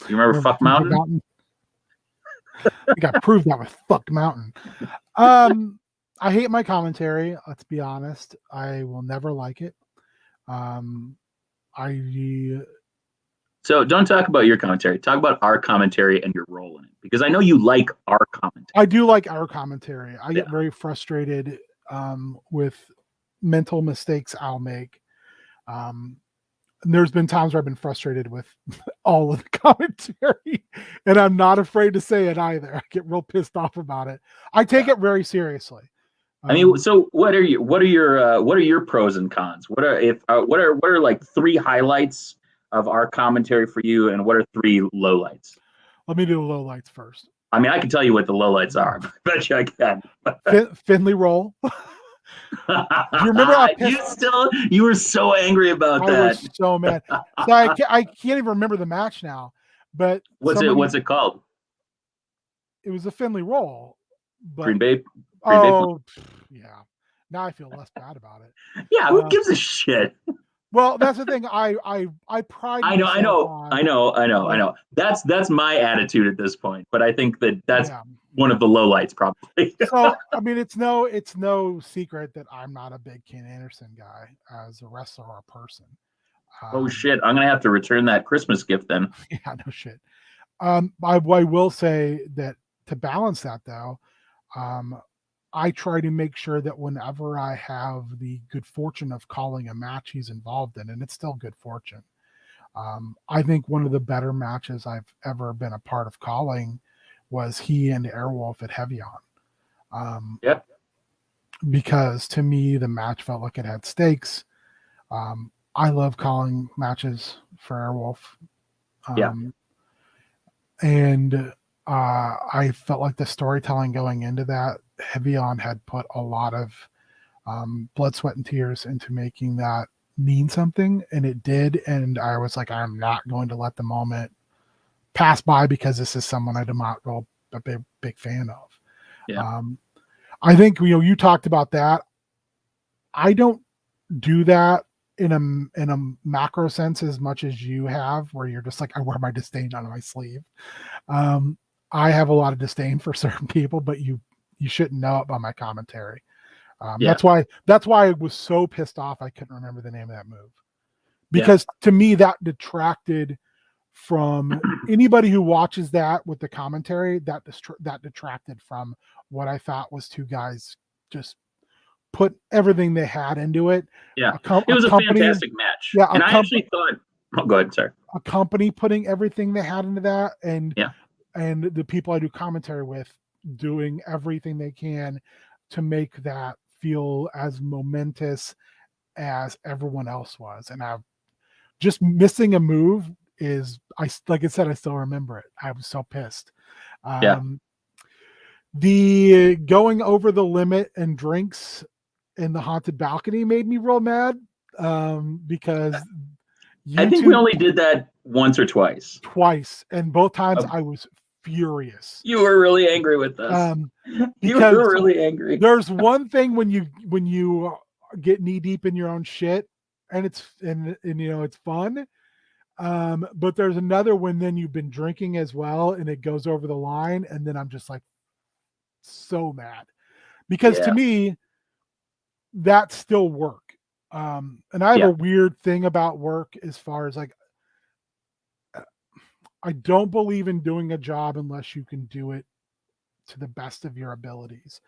You remember Fuck Mountain? I got proved that with Fuck Mountain. I hate my commentary. Let's be honest. I will never like it. So don't talk about your commentary. Talk about our commentary and your role in it, because I know you like our commentary. I do like our commentary. I get very frustrated with mental mistakes I'll make. And there's been times where I've been frustrated with all of the commentary, and I'm not afraid to say it either. I get real pissed off about it. I take it very seriously. I mean, so what are your pros and cons? What are like 3 highlights of our commentary for you, and what are 3 lowlights? Let me do the lowlights first. I mean, I can tell you what the lowlights are. I bet you I can. Finley roll. Do you remember how you were so angry about that? I was so mad. So I can't even remember the match now. But what's it called? It was a Finley roll. But, Green Bay. Yeah. Now I feel less bad about it. Yeah, who gives a shit? Well, that's the thing. I pride. I know. That's my attitude at this point. But I think that's one of the lowlights, probably. So I mean, it's no secret that I'm not a big Ken Anderson guy as a wrestler or a person. Oh shit! I'm gonna have to return that Christmas gift then. Yeah, no shit. I will say that to balance that though, I try to make sure that whenever I have the good fortune of calling a match he's involved in, and it's still good fortune. I think one of the better matches I've ever been a part of calling was he and Airwolf at Heavy On. Yep. Because to me, the match felt like it had stakes. I love calling matches for Airwolf. And I felt like the storytelling going into that, Heavy On had put a lot of blood, sweat, and tears into making that mean something, and it did. And I was like, I'm not going to let the moment pass by because this is someone I do not go a big fan of. Yeah. I think you talked about that. I don't do that in a macro sense as much as you have, where you're just like, I wear my disdain on my sleeve. I have a lot of disdain for certain people, but you shouldn't know it by my commentary. That's why I was so pissed off I couldn't remember the name of that move, because to me that detracted from anybody who watches that with the commentary. That detracted from what I thought was 2 guys just put everything they had into it. Yeah, it A was a company, fantastic match, yeah, and I actually thought. Oh, go ahead, sorry. a company putting everything they had into that, Yeah, and the people I do commentary with doing everything they can to make that feel as momentous as everyone else was. And I just missing a move is, I like I said, I still remember it. I was so pissed. yeah, Um, the going over the limit and drinks in the haunted balcony made me real mad, because I think we YouTube only did that once or twice. twice, and both times Um, I was furious. you were really angry with us. Um, You because were really angry. there's one thing when you get knee deep in your own shit, and and you know it's fun. But there's another when then you've been drinking as well, and it goes over the line, and then I'm just like so mad, because to Yeah, me that's still work. And I have a yeah, weird thing about work as far as like, I don't believe in doing a job unless you can do it to the best of your abilities.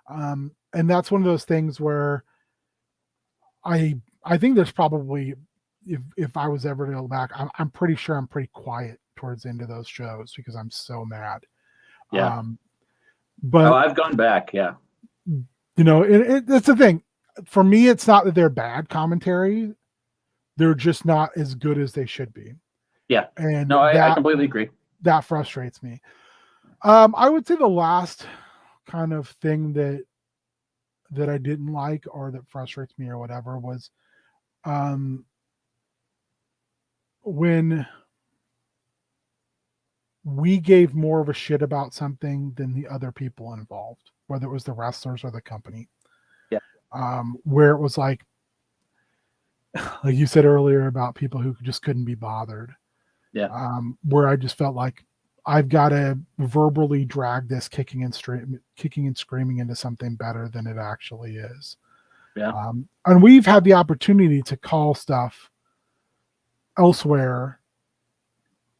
And that's one of those things where I think there's probably, if I was ever to go back, I'm pretty sure I'm pretty quiet towards the end of those shows because I'm so mad. yeah. Um, Oh, but I've gone back. Yeah, you know, that's the thing. For me, it's not that they're bad commentary; they're just not as good as they should be, yeah. and No, I completely agree. that frustrates me. I would say the last kind of thing that I didn't like or that frustrates me or whatever was, um, when we gave more of a shit about something than the other people involved, whether it was the wrestlers or the company. Yeah, Where it was like you said earlier about people who just couldn't be bothered. yeah, Where I just felt like I've got to verbally drag this kicking and screaming into something better than it actually is. yeah, And we've had the opportunity to call stuff elsewhere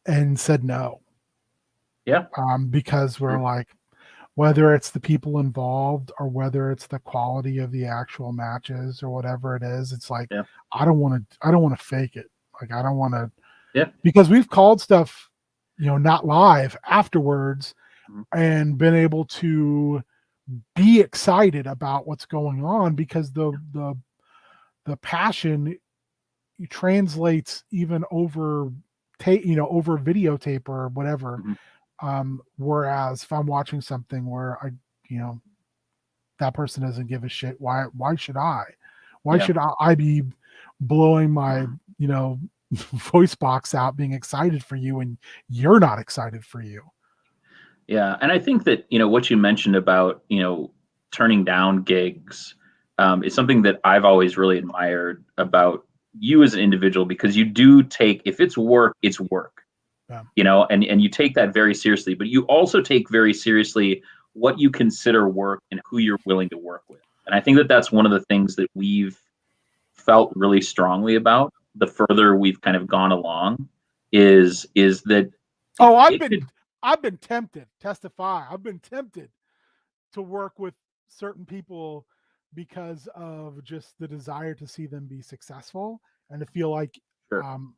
and said no, yeah. because we're like, whether it's the people involved or whether it's the quality of the actual matches or whatever it is, it's like, Yeah. I don't want to fake it. Like, I don't want to, Yeah. because we've called stuff, you know, not live afterwards, Mhm. and been able to be excited about what's going on because the passion translates even over over videotape or whatever. Mhm. Whereas if I'm watching something where you know, that person doesn't give a shit, why should I? Why Yeah. should I be blowing my, you know, voice box out being excited for you and you're not excited for you? Yeah, and I think that what you mentioned about turning down gigs is something that I've always really admired about you as an individual because you do take if it's work, Yeah. and you take that very seriously, but you also take very seriously what you consider work and who you're willing to work with. And I think that that's one of the things that we've felt really strongly about the further we've kind of gone along is that Oh, it could I've been tempted. Testify. I've been tempted to work with certain people because of just the desire to see them be successful and to feel like, sure. um,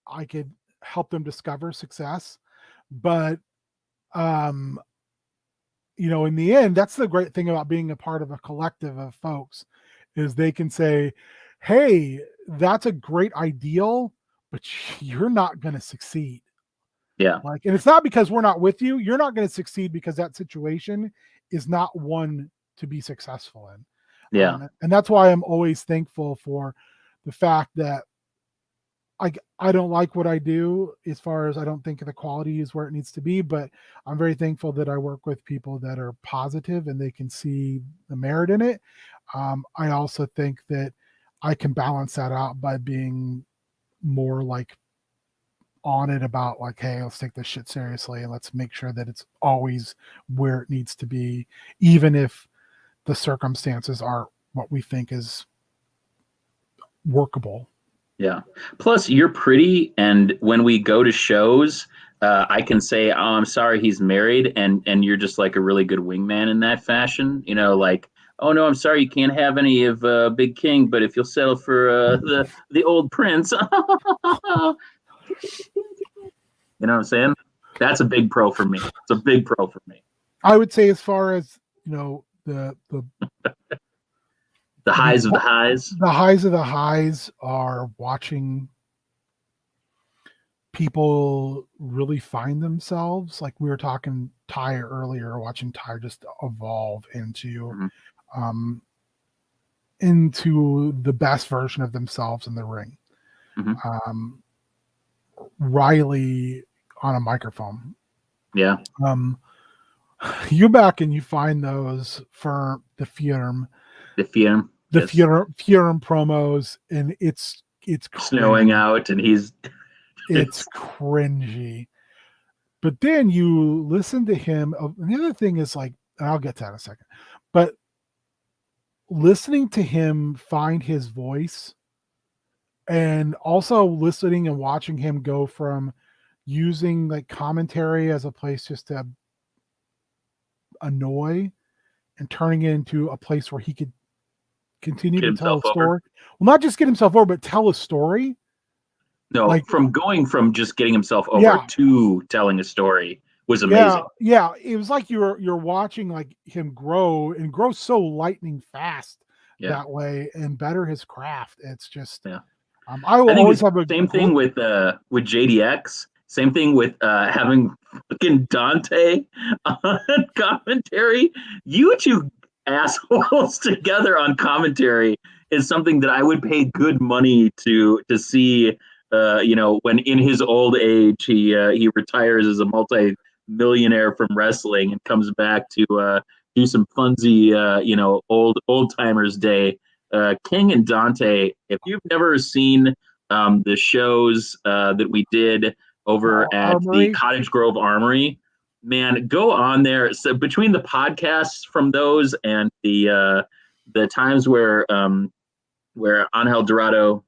I could help them discover success. But um, you know, in the end, that's the great thing about being a part of a collective of folks is they can say, "Hey, that's a great ideal, but you're not going to succeed." Yeah. Like, and it's not because we're not with you. You're not going to succeed because that situation is not one to be successful in. Yeah. And that's why I'm always thankful for the fact that I don't like what I do as far as I don't think the quality is where it needs to be, but I'm very thankful that I work with people that are positive and they can see the merit in it. I also think that I can balance that out by being more like on it about like, hey, let's take this shit seriously and let's make sure that it's always where it needs to be, even if the circumstances aren't what we think is workable. Yeah. Plus, you're pretty, and when we go to shows, I can say, "Oh, I'm sorry, he's married," and you're just like a really good wingman in that fashion. Like oh no, I'm sorry, you can't have any of Big King, but if you'll settle for the old prince, you know what I'm saying? That's a big pro for me. It's a big pro for me. I would say, as far as the The highs of the highs. the highs of the highs are watching people really find themselves. Like we were talking Ty earlier, watching Ty just evolve Mm-hmm. um, into the best version of themselves in the ring. Mm-hmm. Um, Riley on a microphone. Yeah. You back and you find those for the Furum, The film. the Yes. Furum promos, and it's Snowing cringy. out, and he's It's cringy. But then you listen to him. And the other thing is, like, I'll get to that in a second, but listening to him find his voice, and also listening and watching him go from using like commentary as a place just to annoy and turning it into a place where he could continue get to tell himself a over. story. Well, not just get himself over, but tell a story. No, Like, from going from just getting himself over yeah, to telling a story was yeah, amazing. yeah. It was like you're watching like him grow and grow so lightning fast Yeah. that way and better his craft. It's just Yeah. I will I think always it's have a same thing with JDX. Same thing with having fucking Dante on commentary. You two assholes together on commentary is something that I would pay good money to see. When in his old age he retires as a multi-millionaire from wrestling and comes back to do some funsy old timers day. King and Dante, if you've never seen the shows that we did over at the armory. Cottage Grove Armory, man, go on there. So between the podcasts from those and the times where Angel Dorado,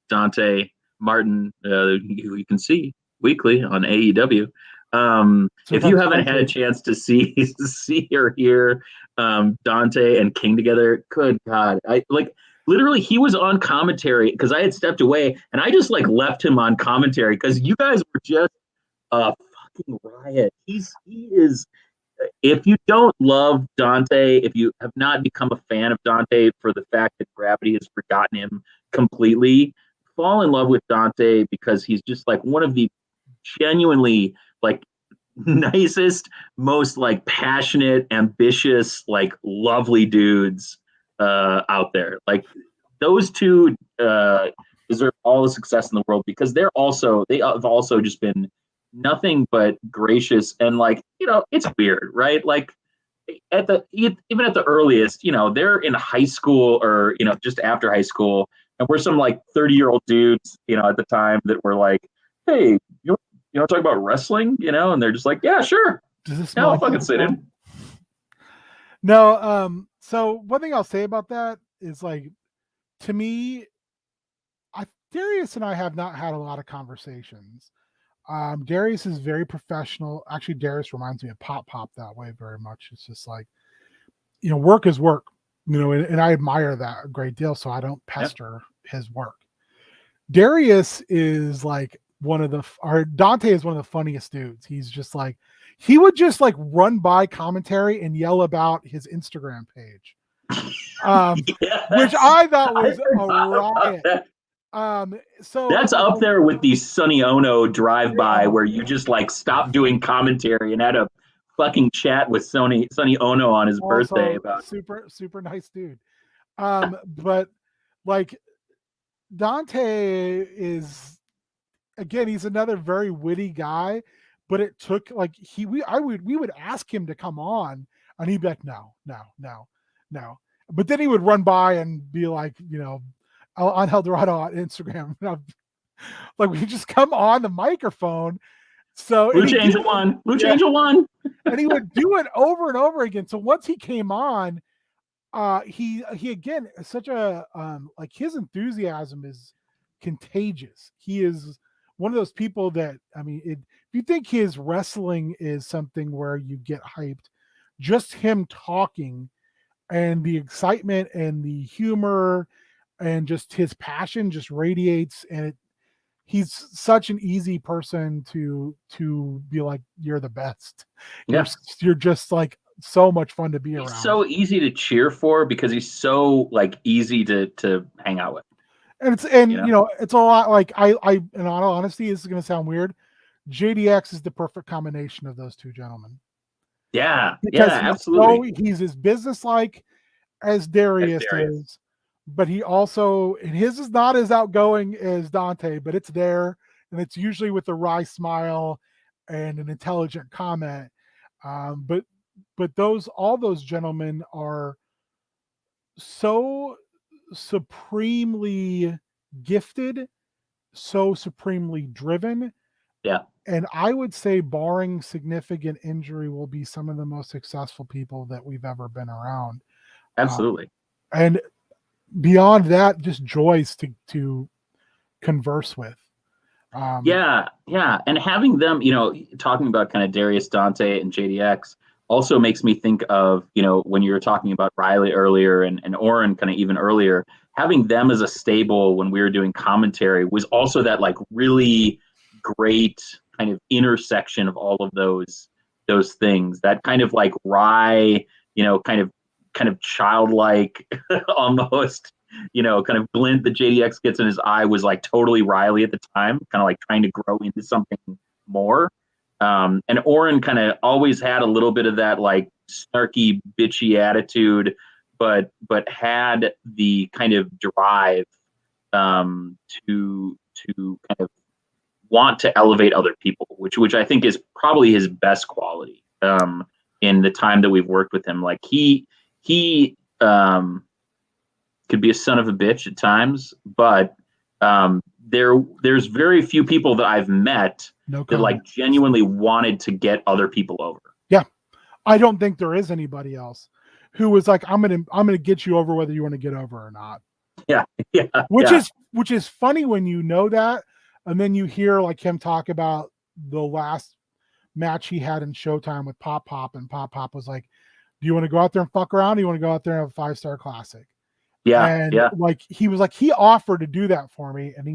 Dante Martin, who you can see weekly on AEW. If you Sometimes haven't had a Dante. chance to see or hear Dante and King together, good God, I like literally he was on commentary because I had stepped away and I just like left him on commentary because you guys were just a fucking riot. He is. If you don't love Dante, if you have not become a fan of Dante for the fact that gravity has forgotten him completely, fall in love with Dante because he's just like one of the genuinely like nicest, most like passionate, ambitious, like lovely dudes out there. Like those two deserve all the success in the world because they have also just been nothing but gracious and like it's weird, right? Like even at the earliest, they're in high school or just after high school, and we're some like 30-year-old dudes, at the time that were like, hey, talk about wrestling, and they're just like, yeah, sure, Does this yeah, smell I'll like fucking sit in. No, so one thing I'll say about that is, like, to me, Darius and I have not had a lot of conversations. Darius is very professional. Actually, Darius reminds me of Pop that way very much. It's just like, work is work, and I admire that a great deal. So I don't pester his work. Darius is like Dante is one of the funniest dudes. He's just like, he would just like run by commentary and yell about his Instagram page. Yes. Which I thought was I a riot. So that's like, up there with the Sonny Ono drive-by oh, where you just like stopped doing commentary and had a fucking chat with Sonny Ono on his birthday also about super nice dude. But like, Dante is, again, he's another very witty guy, but it took like we would ask him to come on and he'd be like, no. But then he would run by and be like, on Eldorado on Instagram. Like, we just come on the microphone. So Lucha Angel One, Lucha Angel One. And he would do it over and over again. So once he came on, he again such a like, his enthusiasm is contagious. He is one of those people that, I mean, if you think his wrestling is something where you get hyped, just him talking and the excitement and the humor and just his passion just radiates, and he's such an easy person to be like, you're the best. You're Yeah. you're just like so much fun to be He's around. so easy to cheer for because he's so like easy to hang out with. And it's You know? it's a lot like I in all honesty, this is gonna sound weird. JDX is the perfect combination of those two gentlemen. Yeah. Because Yeah. Absolutely. he's as businesslike as As Darius Darius. is, but he also, and his is not as outgoing as Dante, but it's there, and it's usually with a wry smile and an intelligent comment. But all those gentlemen are so supremely gifted, so supremely driven. Yeah. And I would say, barring significant injury, will be some of the most successful people that we've ever been around. Absolutely. And beyond that, just joys to converse with. Yeah, yeah. And having them, talking about kind of Darius, Dante, and JDX also makes me think of, when you were talking about Riley earlier and Oren kind of even earlier, having them as a stable when we were doing commentary was also that like really great kind of intersection of all of those things. That kind of like wry, kind of childlike almost kind of glint that JDX gets in his eye was like totally Riley at the time, kind of like trying to grow into something more. And Oren kind of always had a little bit of that like snarky, bitchy attitude, but had the kind of drive to kind of want to elevate other people, which I think is probably his best quality in the time that we've worked with him. Like he could be a son of a bitch at times, but there's very few people that I've met that like genuinely wanted to get other people over. Yeah, I don't think there is anybody else who was like, I'm gonna get you over whether you want to get over or not. Yeah, yeah. Which is funny when you know that, and then you hear like him talk about the last match he had in Showtime with Pop Pop, and Pop Pop was like, "Do you want to go out there and fuck around? Or do you want to go out there and have a 5-star classic?" Yeah, and yeah. like he was like, he offered to do that for me, and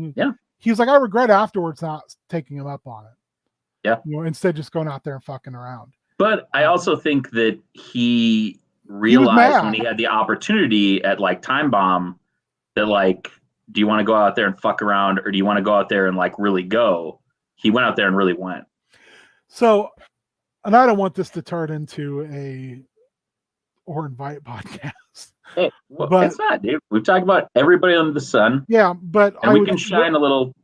he was like, I regret afterwards not taking him up on it. Yeah, instead just going out there and fucking around. But I also think that he realized when he had the opportunity at like Time Bomb that like, do you want to go out there and fuck around, or do you want to go out there and like really go? He went out there and really went. So, and I don't want this to turn into a or invite podcast. Hey, but it's not, dude. We've talked about everybody under the sun. Yeah, but and we can shine a little,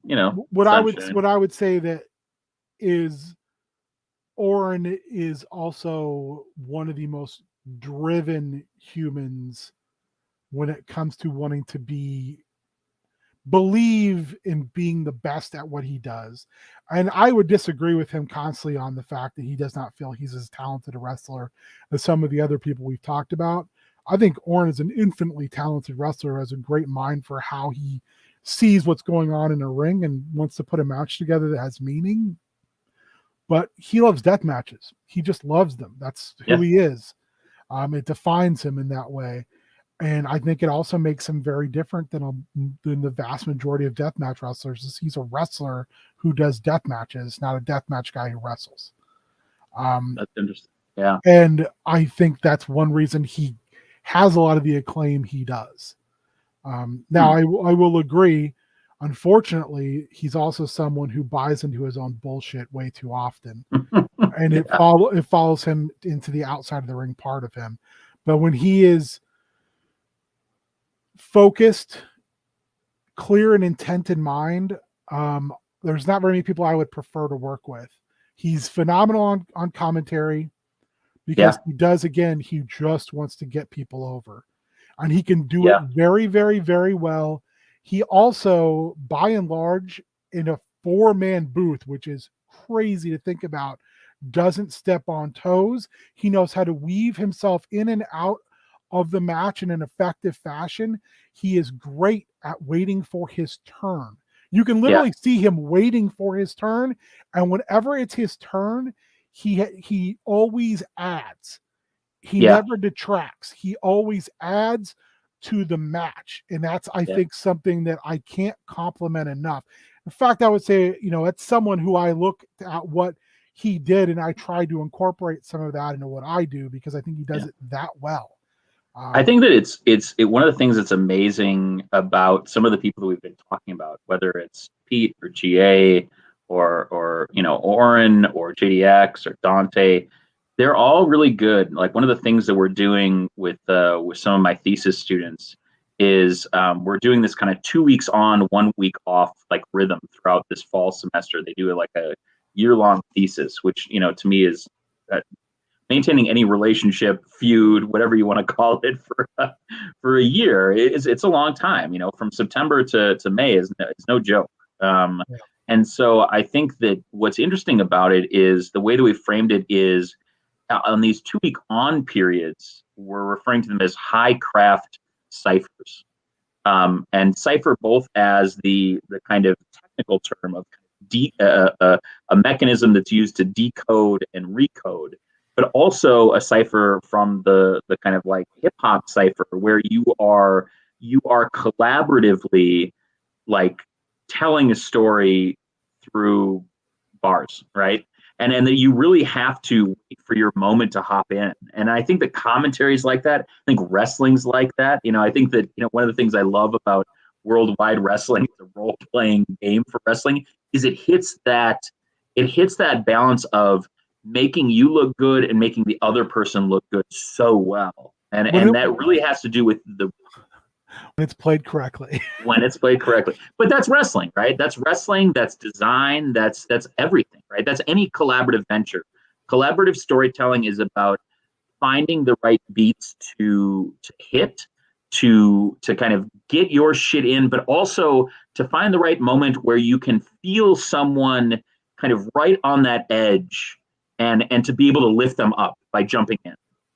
What sunshine. I would say that is Oren is also one of the most driven humans when it comes to wanting to believe in being the best at what he does. And I would disagree with him constantly on the fact that he does not feel he's as talented a wrestler as some of the other people we've talked about. I think Oren is an infinitely talented wrestler, has a great mind for how he sees what's going on in a ring and wants to put a match together that has meaning. But he loves death matches. He just loves them. That's who he is. It defines him in that way. And I think it also makes him very different than the vast majority of deathmatch wrestlers. He's a wrestler who does death matches, not a deathmatch guy who wrestles. That's interesting. Yeah. And I think that's one reason he has a lot of the acclaim he does. Now, I will agree. Unfortunately, he's also someone who buys into his own bullshit way too often. And it follows him into the outside of the ring part of him. But when he is focused, clear, and intent in mind, there's not very many people I would prefer to work with. He's phenomenal on commentary because he does, again, he just wants to get people over. And he can do it very, very, very well. He also, by and large, in a 4-man booth, which is crazy to think about, doesn't step on toes. He knows how to weave himself in and out of the match in an effective fashion. He is great at waiting for his turn. You can literally see him waiting for his turn, and whenever it's his turn, he always adds. He Yeah. never detracts. He always adds to the match. And that's, I think, something that I can't compliment enough. In fact, I would say, it's someone who I look at what he did and I try to incorporate some of that into what I do because I think he does it that well. I think that it's one of the things that's amazing about some of the people that we've been talking about, whether it's Pete or GA or Oren or JDX or Dante, they're all really good. Like one of the things that we're doing with some of my thesis students is we're doing this kind of 2 weeks on, 1 week off like rhythm throughout this fall semester. They do like a year-long thesis, which to me is maintaining any relationship, feud, whatever you want to call it, for a year. It's a long time. From September to May is no joke. And so I think that what's interesting about it is the way that we framed it is on these 2 week on periods, we're referring to them as high craft ciphers. And cipher both as the kind of technical term of a mechanism that's used to decode and recode, but also a cipher from the kind of like hip hop cipher where you are collaboratively like telling a story through bars, right? And that you really have to wait for your moment to hop in. And I think that commentary is like that. I think wrestling's like that. I think that one of the things I love about worldwide wrestling, the role-playing game for wrestling, is it hits that balance of making you look good and making the other person look good so well. And that really has to do with when it's played correctly. When it's played correctly. But that's wrestling, right? That's wrestling, that's design, that's everything, right? That's any collaborative venture. Collaborative storytelling is about finding the right beats to hit, to kind of get your shit in, but also to find the right moment where you can feel someone kind of right on that edge and to be able to lift them up by jumping in.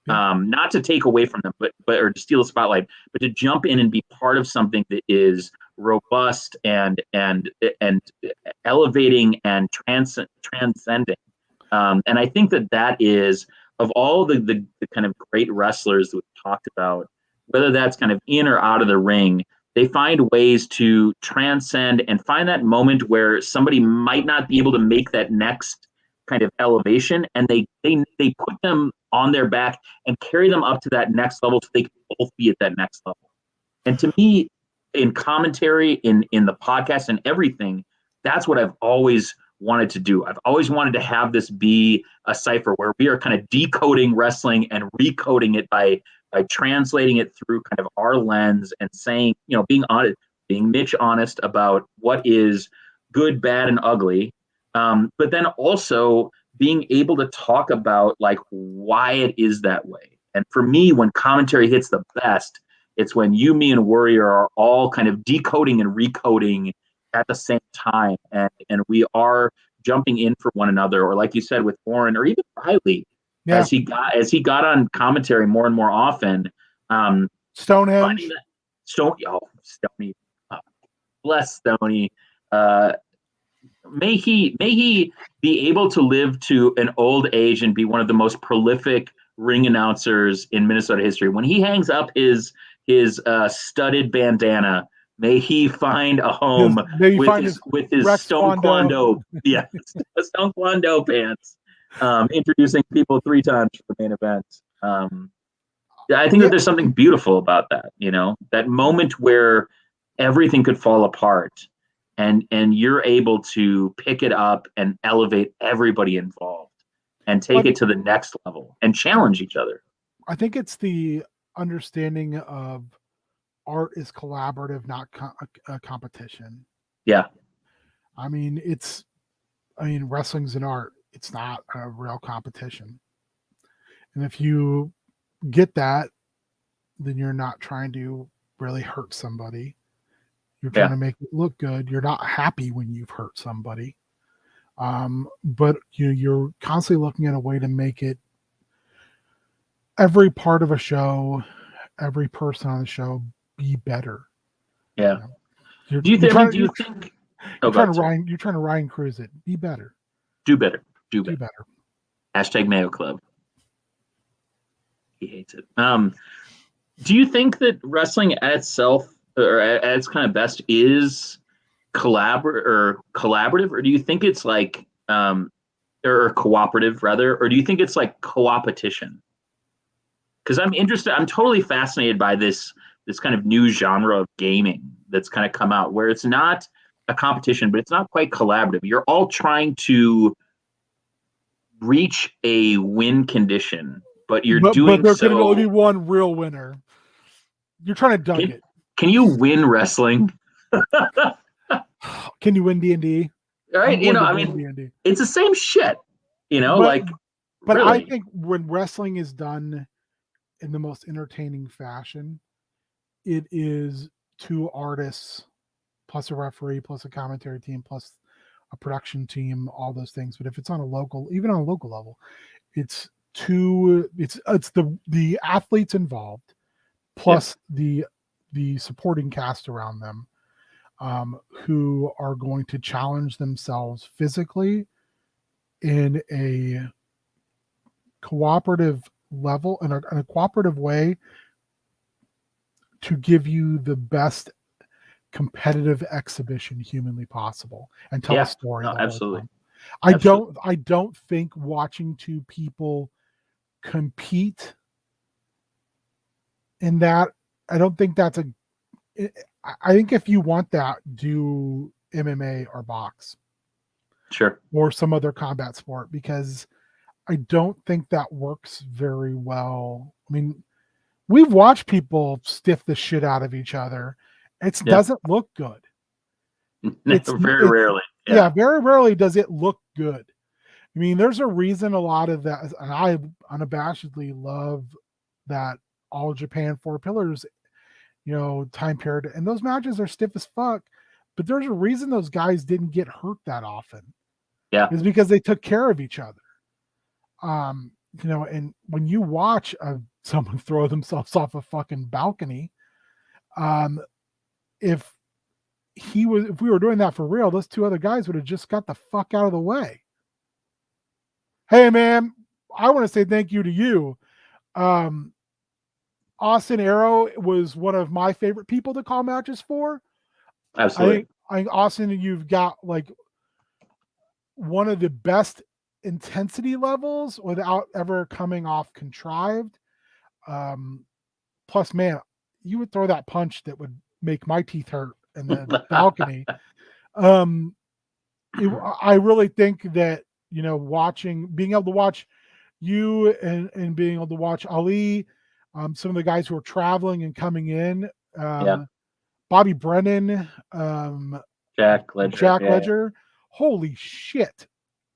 Not to take away from them, but or to steal a spotlight, but to jump in and be part of something that is robust and elevating and transcending. And I think that is, of all the kind of great wrestlers that we've talked about, whether that's kind of in or out of the ring, they find ways to transcend and find that moment where somebody might not be able to make that next kind of elevation, and they put them on their back and carry them up to that next level so they can both be at that next level. And to me, in commentary, in the podcast and everything, that's what I've always wanted to do. I've always wanted to have this be a cipher where we are kind of decoding wrestling and recoding it by translating it through kind of our lens and saying, being honest, being Mitch honest about what is good, bad, and ugly. But then also being able to talk about like why it is that way. And for me, when commentary hits the best, it's when you, me, and Warrior are all kind of decoding and recoding at the same time, and we are jumping in for one another, or like you said with Oren, or even Riley, as he got on commentary more and more often. Stonehenge, Stoney, bless Stoney. May he be able to live to an old age and be one of the most prolific ring announcers in Minnesota history. When he hangs up his studded bandana, may he find a home with his Stone Kwando, Stone Kwando pants, introducing people 3 times for the main event. I think that there's something beautiful about that, that moment where everything could fall apart. And you're able to pick it up and elevate everybody involved and take it to the next level and challenge each other. I think it's the understanding of art is collaborative, not a competition. Yeah. I mean, wrestling's an art. It's not a real competition. And if you get that, then you're not trying to really hurt somebody. You're trying to make it look good. You're not happy when you've hurt somebody. But you're constantly looking at a way to make it every part of a show, every person on the show be better. Yeah. You're trying to Ryan Cruz it. Be better. Do better. Hashtag Mayo Club. He hates it. Do you think that wrestling at itself, or at its kind of best, is collaborative, or do you think it's like or cooperative rather, or do you think it's like co-opetition? Because I'm interested. I'm totally fascinated by this kind of new genre of gaming that's kind of come out, where it's not a competition, but it's not quite collaborative. You're all trying to reach a win condition, but you're But doing there can only so. be one real winner. You're trying to dunk it. Can you win wrestling? Can you win D&D? Right? I'm You going know, to I win mean, D&D. it's the same shit. You know, But like but I really. think when wrestling is done in the most entertaining fashion, it is two artists plus a referee plus a commentary team plus a production team, all those things. But if it's on a local, even on a local level, it's the athletes involved plus the supporting cast around them, who are going to challenge themselves physically in a cooperative level, in a cooperative way, to give you the best competitive exhibition humanly possible and tell a story the whole absolutely. time. Absolutely. I don't think watching two people compete in that, I don't think that's I think if you want that, do MMA or box. Sure. Or some other combat sport, because I don't think that works very well. I mean, we've watched people stiff the shit out of each other. It doesn't look good. Very rarely. Yeah, very rarely does it look good. I mean, there's a reason a lot of that, and I unabashedly love that All Japan Four Pillars, time period. And those matches are stiff as fuck, but there's a reason those guys didn't get hurt that often. Yeah. It's because they took care of each other. And when you watch someone throw themselves off a fucking balcony, if we were doing that for real, those two other guys would have just got the fuck out of the way. Hey man, I want to say thank you to you. Austin Arrow was one of my favorite people to call matches for. Absolutely. I think Austin, you've got like one of the best intensity levels without ever coming off contrived. Plus, man, you would throw that punch that would make my teeth hurt in the balcony. I really think that, being able to watch you and being able to watch Ali, some of the guys who are traveling and coming in, Bobby Brennan, Jack Ledger. Holy shit.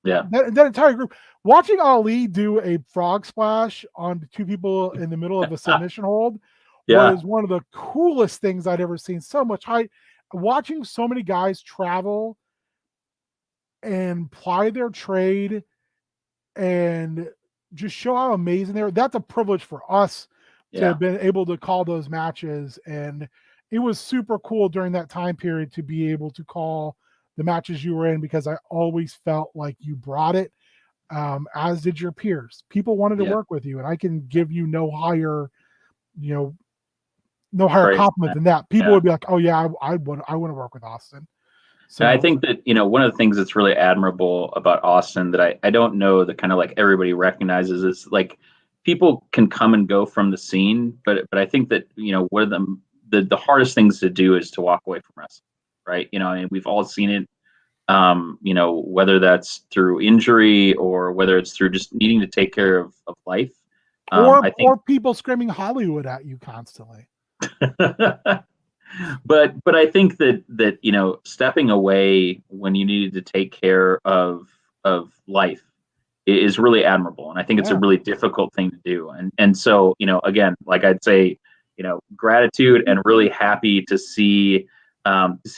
Yeah. That entire group, watching Ali do a frog splash on two people in the middle of a submission hold was one of the coolest things I'd ever seen. So much height. Watching so many guys travel and ply their trade and just show how amazing they are. That's a privilege for us to have been able to call those matches. And it was super cool during that time period to be able to call the matches you were in, because I always felt like you brought it, as did your peers. People wanted to work with you, and I can give you no higher compliment than that. People would be like, "Oh yeah, I want to work with Austin." So and I think that one of the things that's really admirable about Austin that I don't know that kind of like everybody recognizes is like people can come and go from the scene, but I think that one of them the hardest things to do is to walk away from wrestling, right? I mean, we've all seen it. Whether that's through injury or whether it's through just needing to take care of life. Or people screaming Hollywood at you constantly. but I think that stepping away when you needed to take care of life is really admirable, and I think it's a really difficult thing to do. And so again, like I'd say, gratitude and really happy to see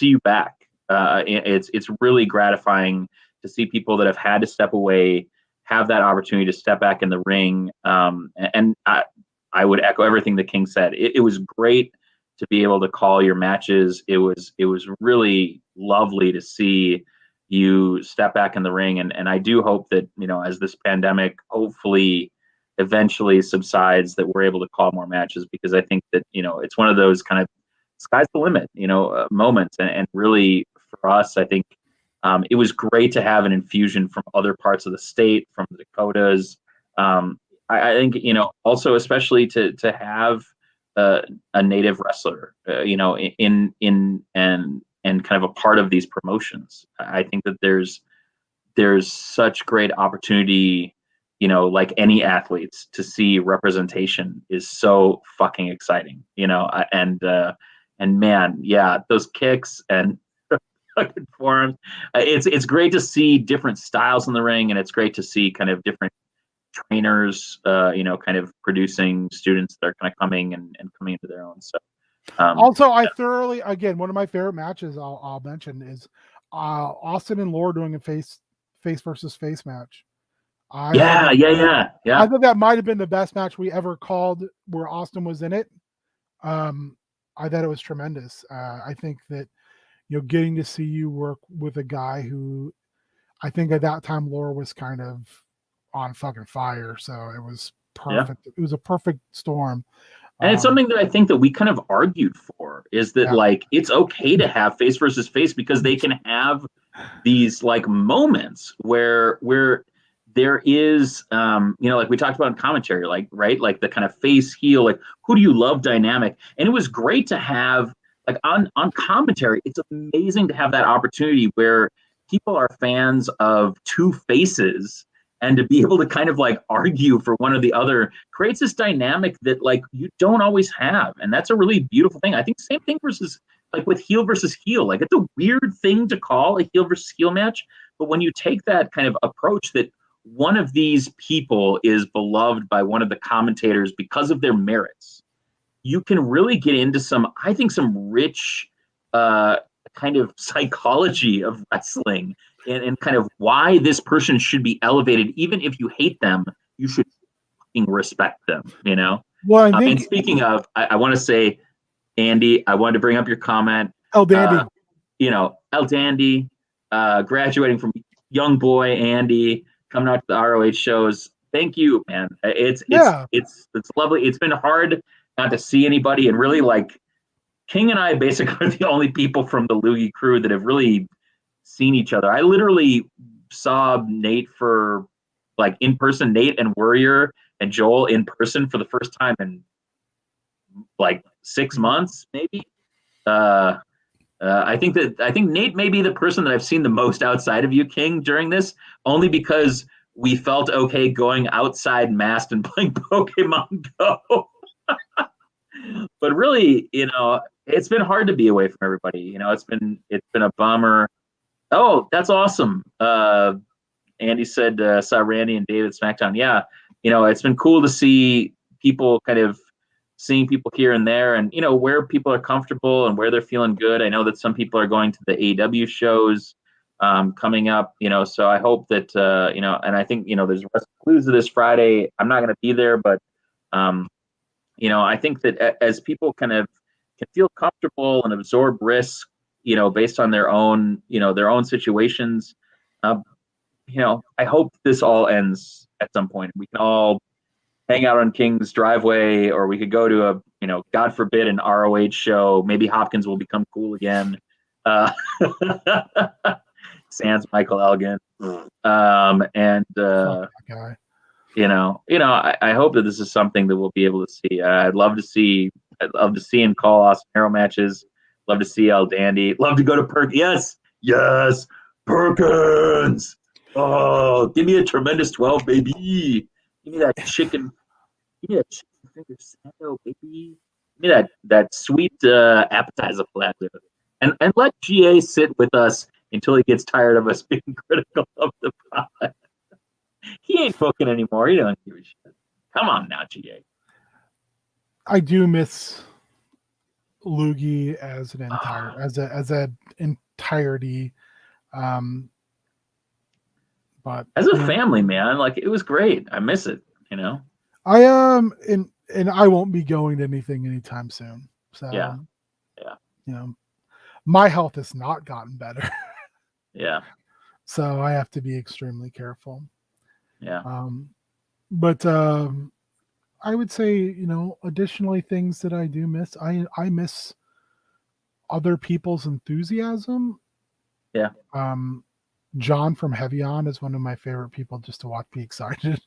you back. It's really gratifying to see people that have had to step away have that opportunity to step back in the ring. And I would echo everything the King said. It was great to be able to call your matches. It was really lovely to see you step back in the ring. And I do hope that, as this pandemic hopefully eventually subsides, that we're able to call more matches, because I think that, it's one of those kind of sky's the limit, moments. And really for us, I think it was great to have an infusion from other parts of the state, from the Dakotas. I think, also especially to have a native wrestler, in and kind of a part of these promotions. I think that there's such great opportunity, like any athletes, to see representation is so fucking exciting, and man, yeah, those kicks and fucking forearms. It's great to see different styles in the ring, and it's great to see kind of different trainers, kind of producing students that are kind of coming and coming into their own. So, also, I thoroughly, again, one of my favorite matches I'll mention is Austin and Laura doing a face versus face match. I yeah. thought that might have been the best match we ever called where Austin was in it. I thought it was tremendous. I think that, getting to see you work with a guy who, I think at that time Laura was kind of on fucking fire, so it was perfect. Yeah. It was a perfect storm. And it's something that I think that we kind of argued for, is that like, it's okay to have face versus face, because they can have these like moments where there is, like we talked about in commentary, like, right, like the kind of face heel, like who do you love dynamic. And it was great to have, like, on commentary, it's amazing to have that opportunity where people are fans of two faces, and to be able to kind of like argue for one or the other creates this dynamic that like you don't always have. And that's a really beautiful thing. I think same thing versus like with heel versus heel, like it's a weird thing to call a heel versus heel match. But when you take that kind of approach that one of these people is beloved by one of the commentators because of their merits, you can really get into some rich kind of psychology of wrestling, and kind of why this person should be elevated. Even if you hate them, you should fucking respect them, Well, I think, and speaking of, I want to say, Andy, I wanted to bring up your comment. El Dandy. El Dandy, graduating from young boy Andy, coming out to the ROH shows. Thank you, man. It's lovely. It's been hard not to see anybody, and really, like, King and I basically are the only people from the Loogie crew that have really seen each other. I literally saw Nate for, like, in person, Nate and Warrior and Joel in person for the first time in like 6 months, maybe. I think Nate may be the person that I've seen the most outside of you, King, during this, only because we felt okay going outside masked and playing Pokemon Go. But really, it's been hard to be away from everybody. It's been a bummer. Oh, that's awesome. Andy said saw Randy and David SmackDown. Yeah, it's been cool to see people kind of seeing people here and there, and where people are comfortable and where they're feeling good. I know that some people are going to the AEW shows coming up. So I hope that and I think there's Wrestlepalooza this Friday. I'm not going to be there, but I think that as people kind of can feel comfortable and absorb risk, based on their own situations, I hope this all ends at some point. We can all hang out on King's driveway, or we could go to a, God forbid, an ROH show. Maybe Hopkins will become cool again. Sans Michael Elgin. And guy. I hope that this is something that we'll be able to see. I'd love to see and call Austin Hero matches. Love to see El Dandy. Love to go to Perkins. Yes, Perkins. Oh, give me a tremendous 12, baby. Give me that chicken. Give me that chicken finger sando, baby. Give me that sweet appetizer platter. And let GA sit with us until he gets tired of us being critical of the product. He ain't booking anymore. He don't give a shit. Come on now, GA. I do miss Loogie as an entire as a entirety. But as a family, man, like, it was great. I miss it. I am and I won't be going to anything anytime soon. So yeah. My health has not gotten better. Yeah. So I have to be extremely careful. Yeah. But I would say, additionally, things that I do miss. I miss other people's enthusiasm. Yeah. Um, John from Heavy On is one of my favorite people just to watch be excited.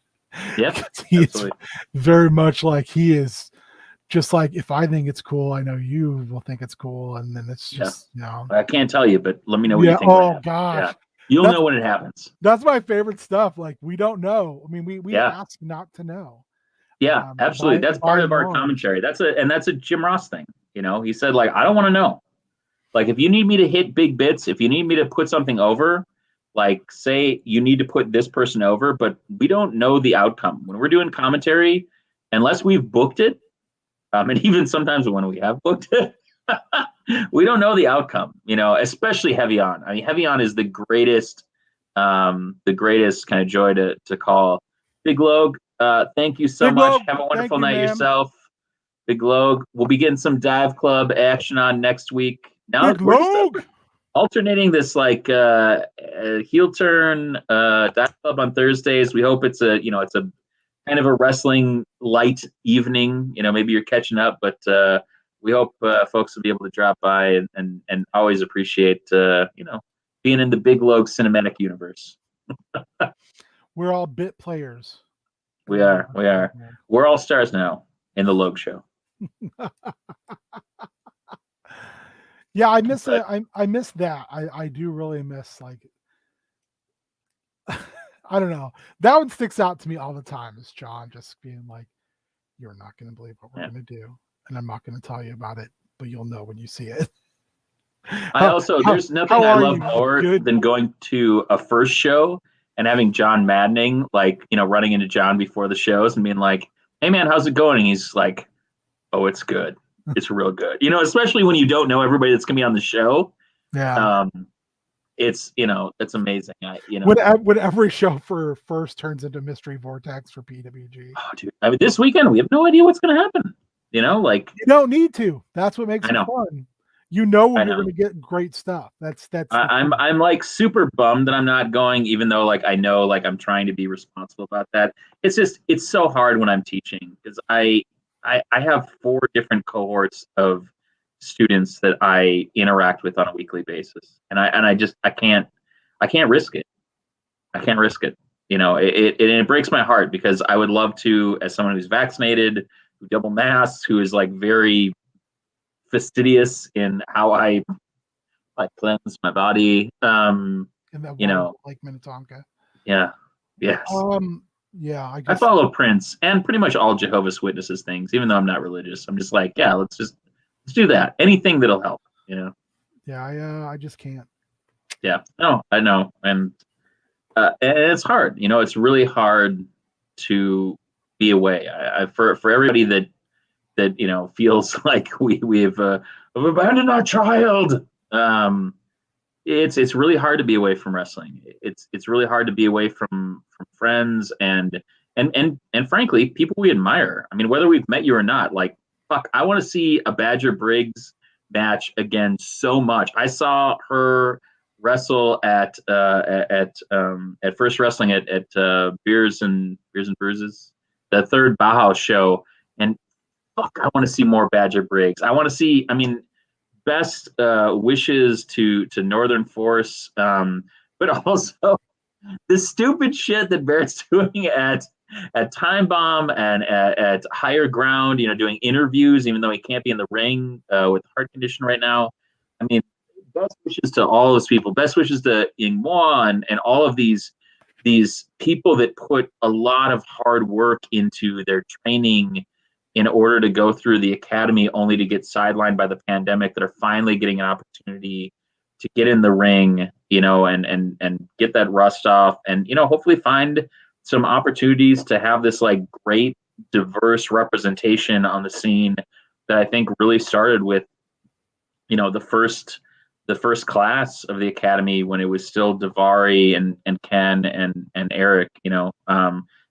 Yeah. Because he is Absolutely. very much like he is just like, if I think it's cool, I know you will think it's cool. And then it's Yeah. just, I can't tell you, but let me know what you yeah. think when it Oh happens. Yeah. gosh. You'll That's know when it happens. that's my favorite stuff. Like we don't know. I mean, we Yeah. ask not to know. Yeah, absolutely. That's By part of and our large. commentary. That's a Jim Ross thing. He said, like, I don't want to know. Like, if you need me to hit big bits, if you need me to put something over, like, say you need to put this person over, but we don't know the outcome. When we're doing commentary, unless we've booked it, and even sometimes when we have booked it, we don't know the outcome, especially Heavy On. I mean, Heavy On is the greatest kind of joy to call. Big Log, thank you so Big much. Lobe, Have a thank wonderful you, night man. yourself. Big Log. We'll be getting some Dive Club action on next week. Now Big we're just Logue. alternating this like heel turn Dive Club on Thursdays. We hope it's a kind of a wrestling light evening. Maybe you're catching up, but we hope folks will be able to drop by and always appreciate being in the Big Log cinematic universe. We're all bit players. We are, we are. We're all stars now in the Log Show. Yeah, I miss But, it. I miss that. I do really miss like I don't know. That one sticks out to me all the time is John just being like, "You're not going to believe what we're yeah. going to do, and I'm not going to tell you about it, but you'll know when you see it." I also How there's nothing how I are love you? You more good? than going to a first show and having John Maddening, like, running into John before the shows and being like, "Hey man, how's it going?" And he's like, "Oh, it's good. It's real good." Especially when you don't know everybody that's gonna be on the show. Yeah. Um, it's amazing. When every show for first turns into mystery vortex for PWG. Oh, dude. I mean, this weekend we have no idea what's gonna happen. Like You don't need to. That's what makes I it know, fun. You know I you're know. going to get great stuff. That's I, the I'm thing. I'm like super bummed that I'm not going, even though like I know like I'm trying to be responsible about that. It's so hard when I'm teaching because I have four different cohorts of students that I interact with on a weekly basis, and I can't risk it. I can't risk it. It breaks my heart because I would love to, as someone who's vaccinated, who double masks, who is like very fastidious in how I cleanse my body. In that You water know, like Minnetonka. yeah, yes. Yeah, I I guess. follow Prince and pretty much all Jehovah's Witnesses things, even though I'm not religious. I'm just like, yeah, let's do that. Anything that'll help. Yeah, I just can't. Yeah, no, I know, and it's hard. It's really hard to be away. For everybody that feels like we've abandoned our child. It's really hard to be away from wrestling. It's really hard to be away from friends and frankly people we admire. I mean, whether we've met you or not, like fuck, I want to see a Badger Briggs match again so much. I saw her wrestle at First Wrestling at Beers and Bruises, the third Bauhaus show, and fuck, I want to see more Badger Briggs. I want to see. I mean, best wishes to Northern Force, but also the stupid shit that Barrett's doing at Time Bomb and at Higher Ground. Doing interviews even though he can't be in the ring with heart condition right now. I mean, best wishes to all those people. Best wishes to Ingwa and all of these people that put a lot of hard work into their training in order to go through the academy only to get sidelined by the pandemic, that are finally getting an opportunity to get in the ring, and get that rust off, and hopefully find some opportunities to have this like great diverse representation on the scene that I think really started with the first class of the academy when it was still Davari and Ken and Eric,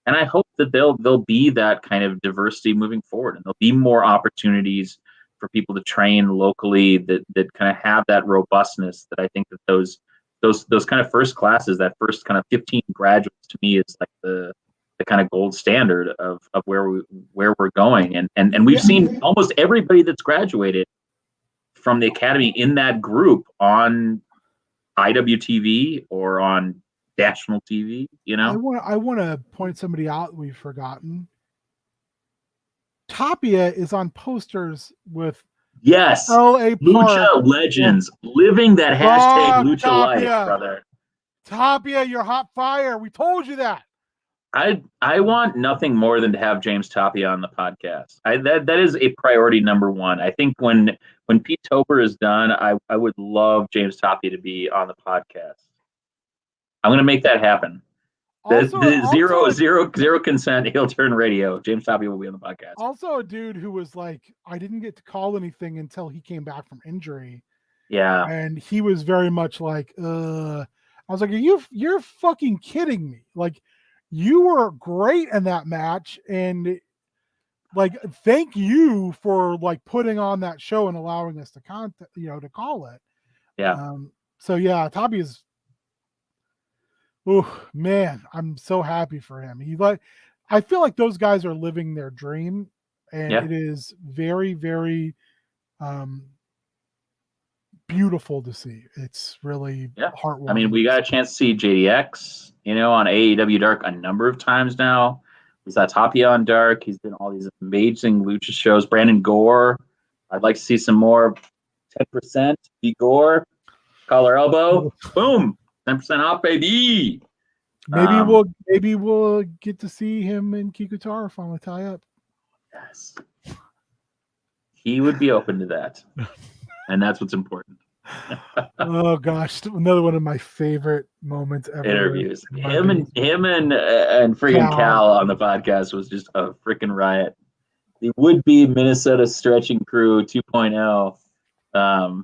and I hope that they'll be that kind of diversity moving forward, and there'll be more opportunities for people to train locally that kind of have that robustness that I think that those kind of first classes, that first kind of 15 graduates, to me is like the kind of gold standard of where we're going. And we've seen almost everybody that's graduated from the academy in that group on IWTV or on national TV, you know? I want to point somebody out we've forgotten. Tapia is on posters with Yes. LA Lucha Park. legends living that hashtag Lucha Tapia. life, brother. Tapia, you're hot fire. We told you that. I want nothing more than to have James Tapia on the podcast. That is a priority number one. I think when Pete Toper is done, I would love James Tapia to be on the podcast. I'm gonna make that happen. The zero consent heel turn radio. James Tapia will be on the podcast. Also, a dude who was like, I didn't get to call anything until he came back from injury. Yeah, and he was very much like, I was like, you're fucking kidding me? Like, you were great in that match, and like, thank you for like putting on that show and allowing us to to call it. Yeah. So yeah, Tabia's. Oh man, I'm so happy for him. I feel like those guys are living their dream, and it is very, very beautiful to see. It's really heartwarming. I mean, we got a chance to see JDX, on AEW Dark a number of times now. We saw Tapia on Dark. He's been all these amazing lucha shows. Brandon Gore. I'd like to see some more 10%. Be Gore. Collar elbow. Boom. 10% off, baby. Maybe we'll get to see him and Kikutaro finally tie up. Yes. He would be open to that. And that's what's important. Oh gosh, another one of my favorite moments ever. Interviews. Him and freaking Cal on the podcast was just a freaking riot. The would-be Minnesota stretching crew 2.0.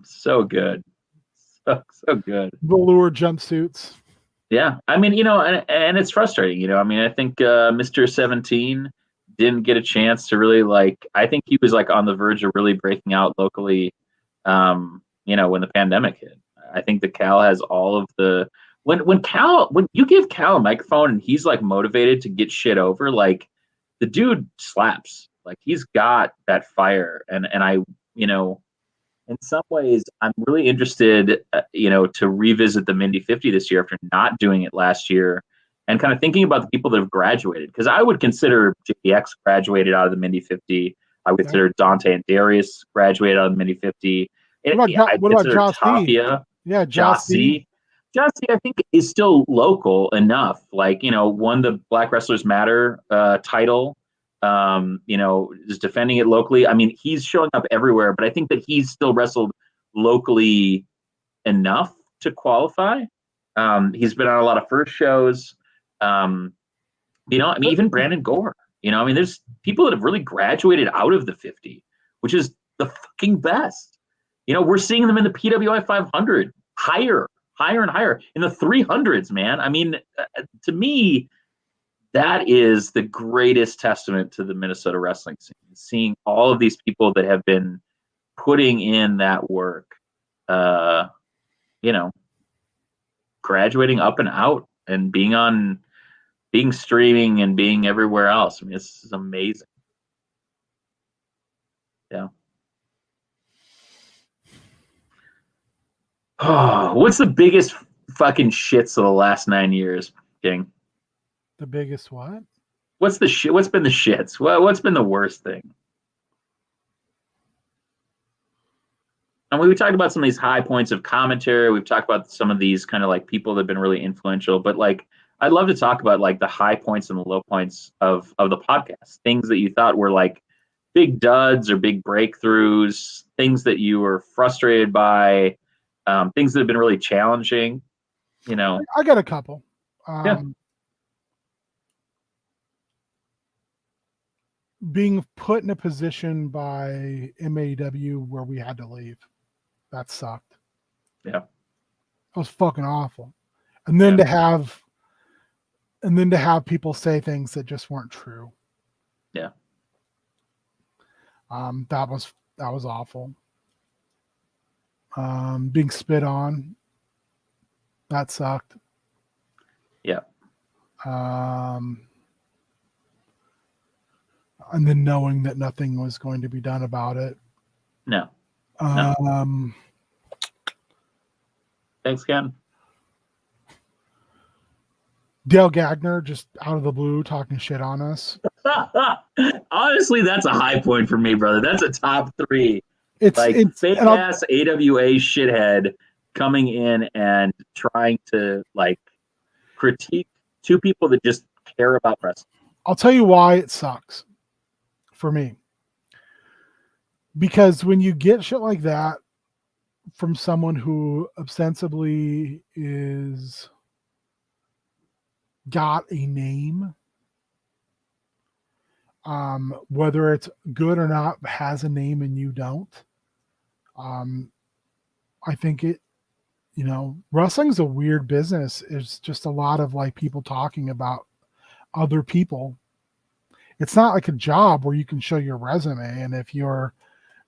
So good. So good. Velour jumpsuits. Yeah. I mean, and it's frustrating, I mean, I think Mr. 17 didn't get a chance to really I think he was on the verge of really breaking out locally, when the pandemic hit. I think that Cal has all of the when you give Cal a microphone and he's motivated to get shit over, the dude slaps. He's got that fire, and I, in some ways I'm really interested, to revisit the Mindy 50 this year after not doing it last year, and kind of thinking about the people that have graduated, because I would consider JX graduated out of the Mindy 50. I would consider Dante and Darius graduated out of the Mindy 50. What about Josh Tapia? Yeah, Jossie. Jossie, I think, is still local enough. Won the Black Wrestlers Matter title. Is defending it locally. I mean, he's showing up everywhere, but I think that he's still wrestled locally enough to qualify. He's been on a lot of first shows. I mean, even Brandon Gore. I mean, there's people that have really graduated out of the 50, which is the fucking best. We're seeing them in the PWI 500, higher and higher, in the 300s, man. I mean, to me, that is the greatest testament to the Minnesota wrestling scene, seeing all of these people that have been putting in that work, graduating up and out and being streaming and being everywhere else. I mean, this is amazing. Yeah. Oh, what's the biggest fucking shits of the last 9 years, King? The biggest what? What's the shit? What's been the shits? What's been the worst thing? And we talked about some of these high points of commentary. We've talked about some of these kind of people that have been really influential. But I'd love to talk about the high points and the low points of the podcast. Things that you thought were big duds or big breakthroughs. Things that you were frustrated by. Things that have been really challenging. I got a couple. Being put in a position by MAW where we had to leave. That sucked. Yeah. It was fucking awful. And then to have people say things that just weren't true. Yeah. That was awful. Being spit on. That sucked. Yeah. and then knowing that nothing was going to be done about it. No. Thanks, Ken. Dale Gagner just out of the blue talking shit on us. Honestly, that's a high point for me, brother. That's a top 3. It's fake ass AWA shithead coming in and trying to critique 2 people that just care about wrestling. I'll tell you why it sucks for me. Because when you get shit like that from someone who ostensibly is got a name, whether it's good or not, has a name and you don't. I think wrestling's a weird business. It's just a lot of people talking about other people. It's not like a job where you can show your resume, and if you're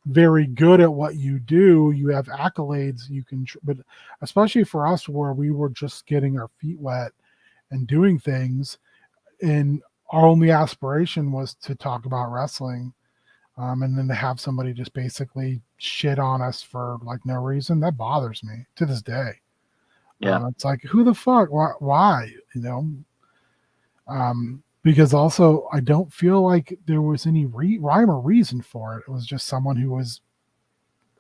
very good at what you do, you have accolades you can, but especially for us where we were just getting our feet wet and doing things, and our only aspiration was to talk about wrestling, and then to have somebody just basically shit on us for no reason, that bothers me to this day. It's like, who the fuck, why? Because also I don't feel like there was any rhyme or reason for it. It was just someone who was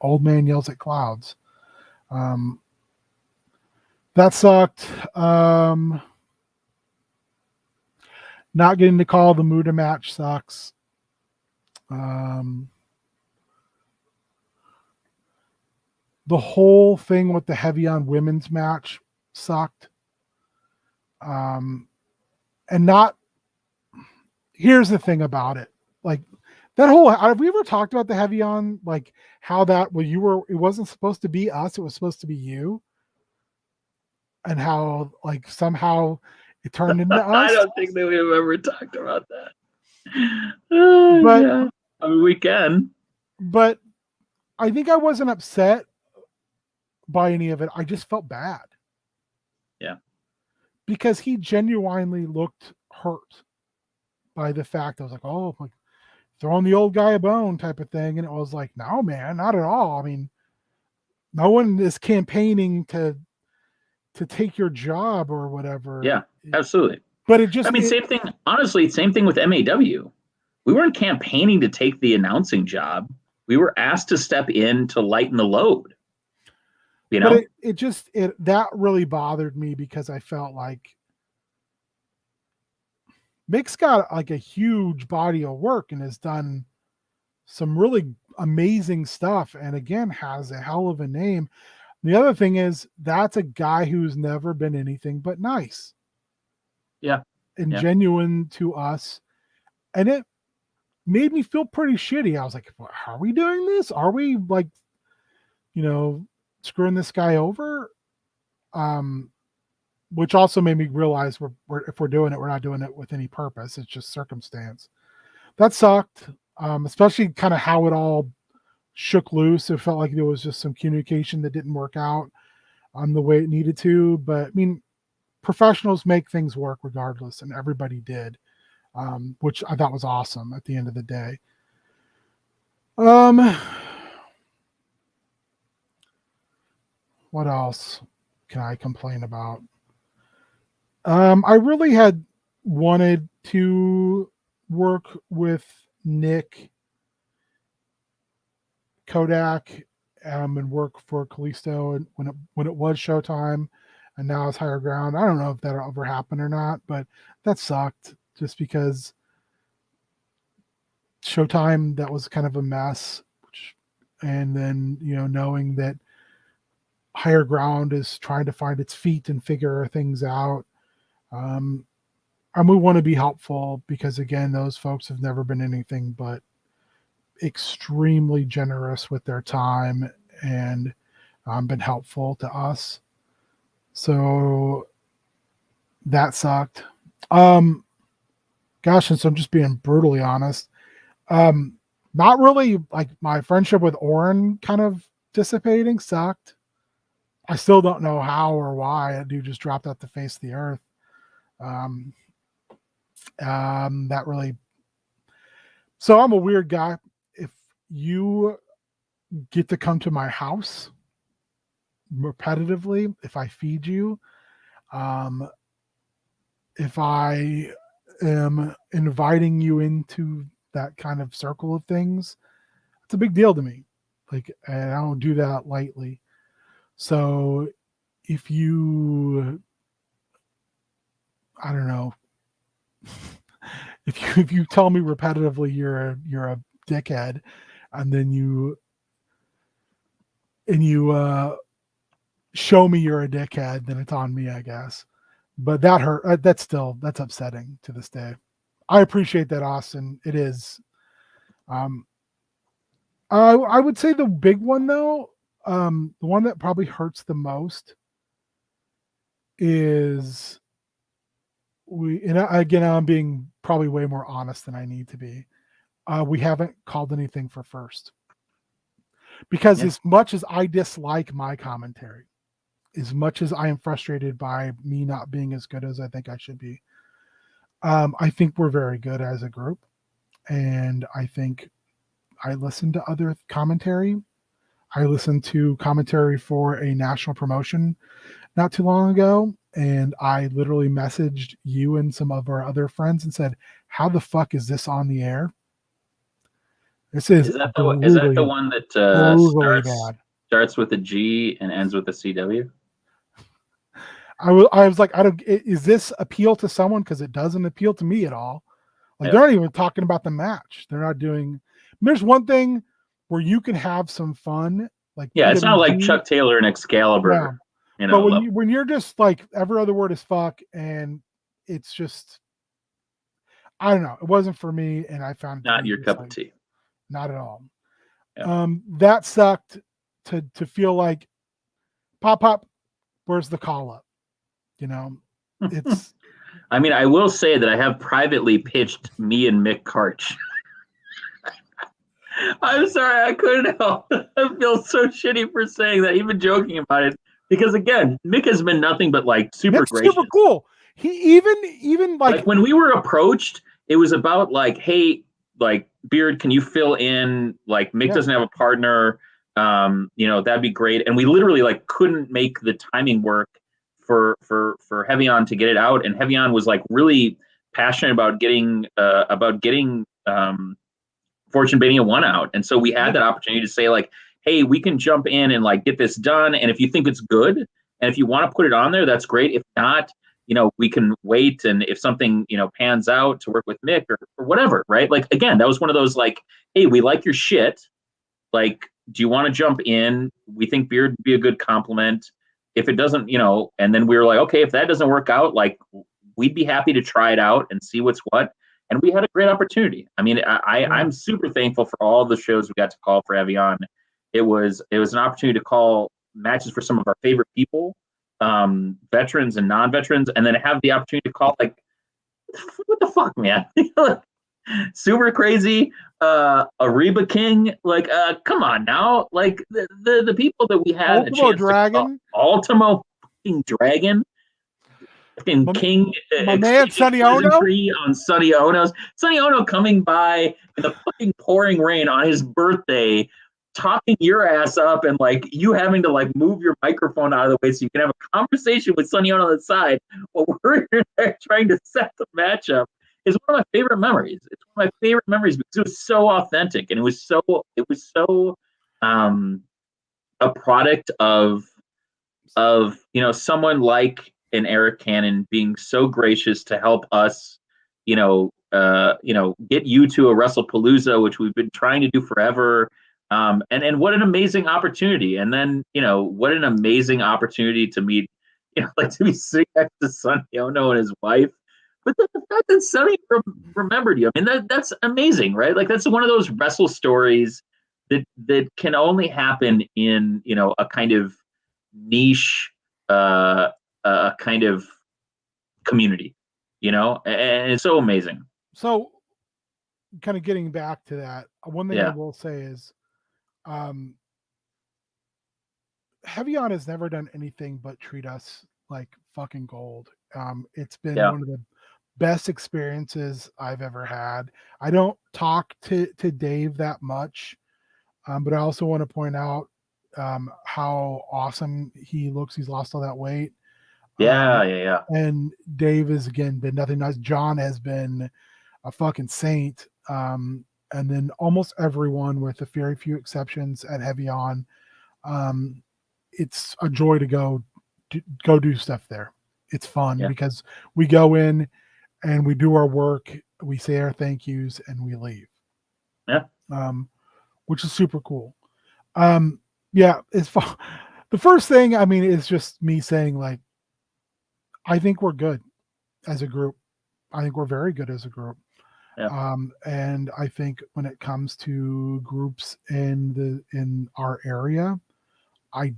old man yells at clouds. That sucked. Not getting to call the Muda match sucks. The whole thing with the heavy on women's match sucked. Here's the thing about it. That whole, have we ever talked about the heavy on, how that, it wasn't supposed to be us, it was supposed to be you, and how somehow it turned into us? I don't think that we've ever talked about that. But yeah. I mean, we can. But I think I wasn't upset by any of it. I just felt bad. Yeah. Because he genuinely looked hurt by the fact. I was like, oh, throwing the old guy a bone type of thing. And it was like, no, man, not at all. I mean, no one is campaigning to take your job or whatever. Yeah, absolutely. But it just, same thing. Honestly, same thing with MAW. We weren't campaigning to take the announcing job. We were asked to step in to lighten the load. But that really bothered me because I felt like Mick's got a huge body of work and has done some really amazing stuff. And again, has a hell of a name. The other thing is that's a guy who's never been anything but nice. Yeah. And genuine to us. And it made me feel pretty shitty. I was like, are we doing this? Are we screwing this guy over? Which also made me realize if we're doing it, we're not doing it with any purpose. It's just circumstance. That sucked, especially kind of how it all shook loose. It felt like there was just some communication that didn't work out the way it needed to. But I mean, professionals make things work regardless, and everybody did, which I thought was awesome at the end of the day. What else can I complain about? I really had wanted to work with Nick, Kodak, and work for Kalisto, and when it was Showtime, and now it's Higher Ground. I don't know if that'll ever happen or not, but that sucked just because Showtime, that was kind of a mess. And then, knowing that Higher Ground is trying to find its feet and figure things out. And we want to be helpful because, again, those folks have never been anything but extremely generous with their time and been helpful to us. So that sucked. Gosh, and so I'm just being brutally honest. Not really, my friendship with Oren kind of dissipating sucked. I still don't know how or why. That dude just dropped off the face of the earth. That really So I'm a weird guy. If you get to come to my house repetitively, if I feed you, um, if I am inviting you into that kind of circle of things, it's a big deal to me. Like, and I don't do that lightly. So if you, I don't know, if you tell me repetitively you're a dickhead, and then you show me you're a dickhead, then it's on me, I guess. But that hurt. That's upsetting to this day. I appreciate that, Austin. It is. Um, I would say the big one though, the one that probably hurts the most is again, I'm being probably way more honest than I need to be. We haven't called anything for first because Yeah. as much as I dislike my commentary, as much as I am frustrated by me not being as good as I think I should be, I think we're very good as a group, and I think I listen to other commentary. I listened to commentary for a national promotion not too long ago, and I literally messaged you and some of our other friends and said, "How the fuck is this on the air? This is Is that the brutally, one that brutally bad." starts with a G and ends with a CW? I was like, I don't. Is this appeal to someone? Because it doesn't appeal to me at all. Like, Yeah. they're not even talking about the match. They're not doing. There's one thing where you can have some fun, like Yeah, it's not like PWG. Chuck Taylor and No, Excalibur, but level. when you're just like every other word is fuck, and it's just, I don't know. It wasn't for me, and I found it to Not be your just cup of like tea. not at all. Yeah. That sucked to feel like pop, where's the call up? You know, it's I mean, I will say that I have privately pitched me and Mick Karch. I'm sorry, I couldn't help. I feel so shitty for saying that, even joking about it. Because again, Mick has been nothing but like super Nick's super gracious. cool. He even Like like when we were approached, it was about like, hey, like Beard, can you fill in? Like Mick yeah doesn't have a partner. That'd be great. And we literally like couldn't make the timing work for Heavy On to get it out. And Heavy On was like really passionate about getting Fortune Mania 1 out. And so we had that opportunity to say like, hey, we can jump in and like get this done. And if you think it's good, and if you want to put it on there, that's great. If not, we can wait. And if something, pans out to work with Mick or whatever, right? Like, again, that was one of those like, hey, we like your shit. Like, do you want to jump in? We think Beard would be a good compliment. If it doesn't, and then we were like, okay, if that doesn't work out, like, we'd be happy to try it out and see what's what. And we had a great opportunity. I mean, I'm super thankful for all the shows we got to call for Heavy On. It was an opportunity to call matches for some of our favorite people, veterans and non-veterans, and then have the opportunity to call like, what the fuck, man? Super crazy, Ariba King, like, come on now, like the people that we had a Ultimo chance to call, Dragon, Ultimo fucking Dragon, fucking King, my man exchanging Sonny Ono. pleasantry on Sonny Ono coming by in the fucking pouring rain on his birthday, talking your ass up, and like you having to like move your microphone out of the way so you can have a conversation with Sonny Ono on the side while we're there trying to set the matchup is one of my favorite memories. It's one of my favorite memories because it was so authentic and it was so um, a product of someone like an Eric Cannon being so gracious to help us, get you to a WrestlePalooza, which we've been trying to do forever. And what an amazing opportunity. And then, what an amazing opportunity to meet, like to be sitting next to Sonny Ono and his wife. But the fact that Sonny remembered you, I mean, that's amazing, right? Like that's one of those wrestle stories that can only happen in, a kind of niche kind of community, and it's so amazing. So, kind of getting back to that, one thing I Yeah. will say is, Heavy On has never done anything but treat us like fucking gold. It's been Yeah. one of the best experiences I've ever had. I don't talk to Dave that much, but I also want to point out how awesome he looks. He's lost all that weight. Yeah. And Dave has again been nothing nice. John has been a fucking saint. And then almost everyone, with a very few exceptions at Heavy On, it's a joy to go do stuff there. It's fun because we go in and we do our work, we say our thank yous, and we leave. Yeah. Which is super cool. It's fun. The first thing, I mean, is just me saying, like, I think we're good as a group. I think we're very good as a group. Yeah. And I think when it comes to groups in our area, I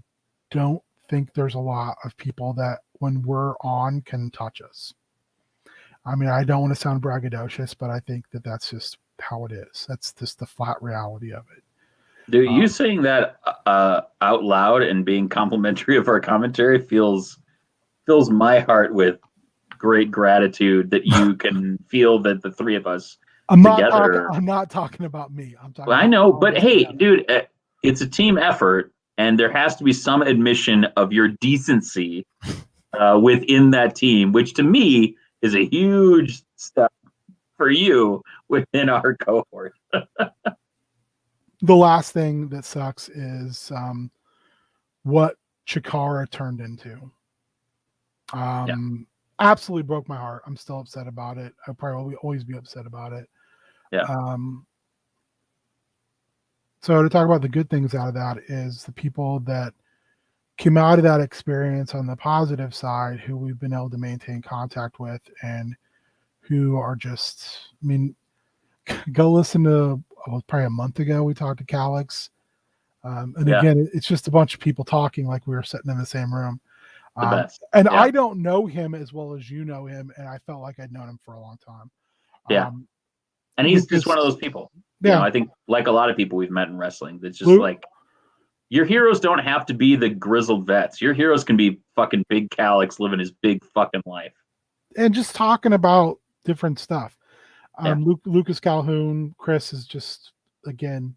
don't think there's a lot of people that when we're on can touch us. I mean, I don't want to sound braggadocious, but I think that that's just how it is. That's just the flat reality of it. Dude, you saying that out loud and being complimentary of our commentary fills my heart with great gratitude that you can feel that the three of us I'm together. not talking about me. I'm talking. Well, I know, but hey, dude, it's a team effort, and there has to be some admission of your decency within that team, which to me is a huge step for you within our cohort. The last thing that sucks is what Chikara turned into. Absolutely broke my heart. I'm still upset about it. I'll probably always be upset about it. Yeah. So to talk about the good things out of that is the people that came out of that experience on the positive side, who we've been able to maintain contact with, and who are just, I mean, go listen to probably a month ago we talked to Calix, again, it's just a bunch of people talking like we were sitting in the same room. I don't know him as well as you know him, and I felt like I'd known him for a long time. And he's just one of those people. You know, I think like a lot of people we've met in wrestling, that's just like, your heroes don't have to be the grizzled vets. Your heroes can be fucking Big Calix living his big fucking life. And just talking about different stuff. Lucas Calhoun, Chris is just, again,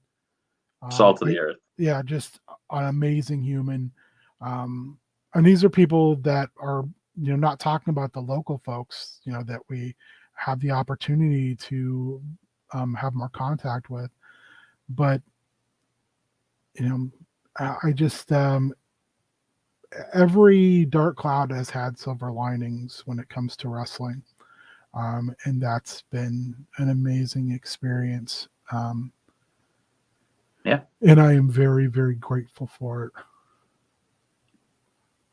salt of the earth. Yeah, just an amazing human. And these are people that are, not talking about the local folks, that we have the opportunity to have more contact with. But, I just, every dark cloud has had silver linings when it comes to wrestling. And that's been an amazing experience. And I am very, very grateful for it.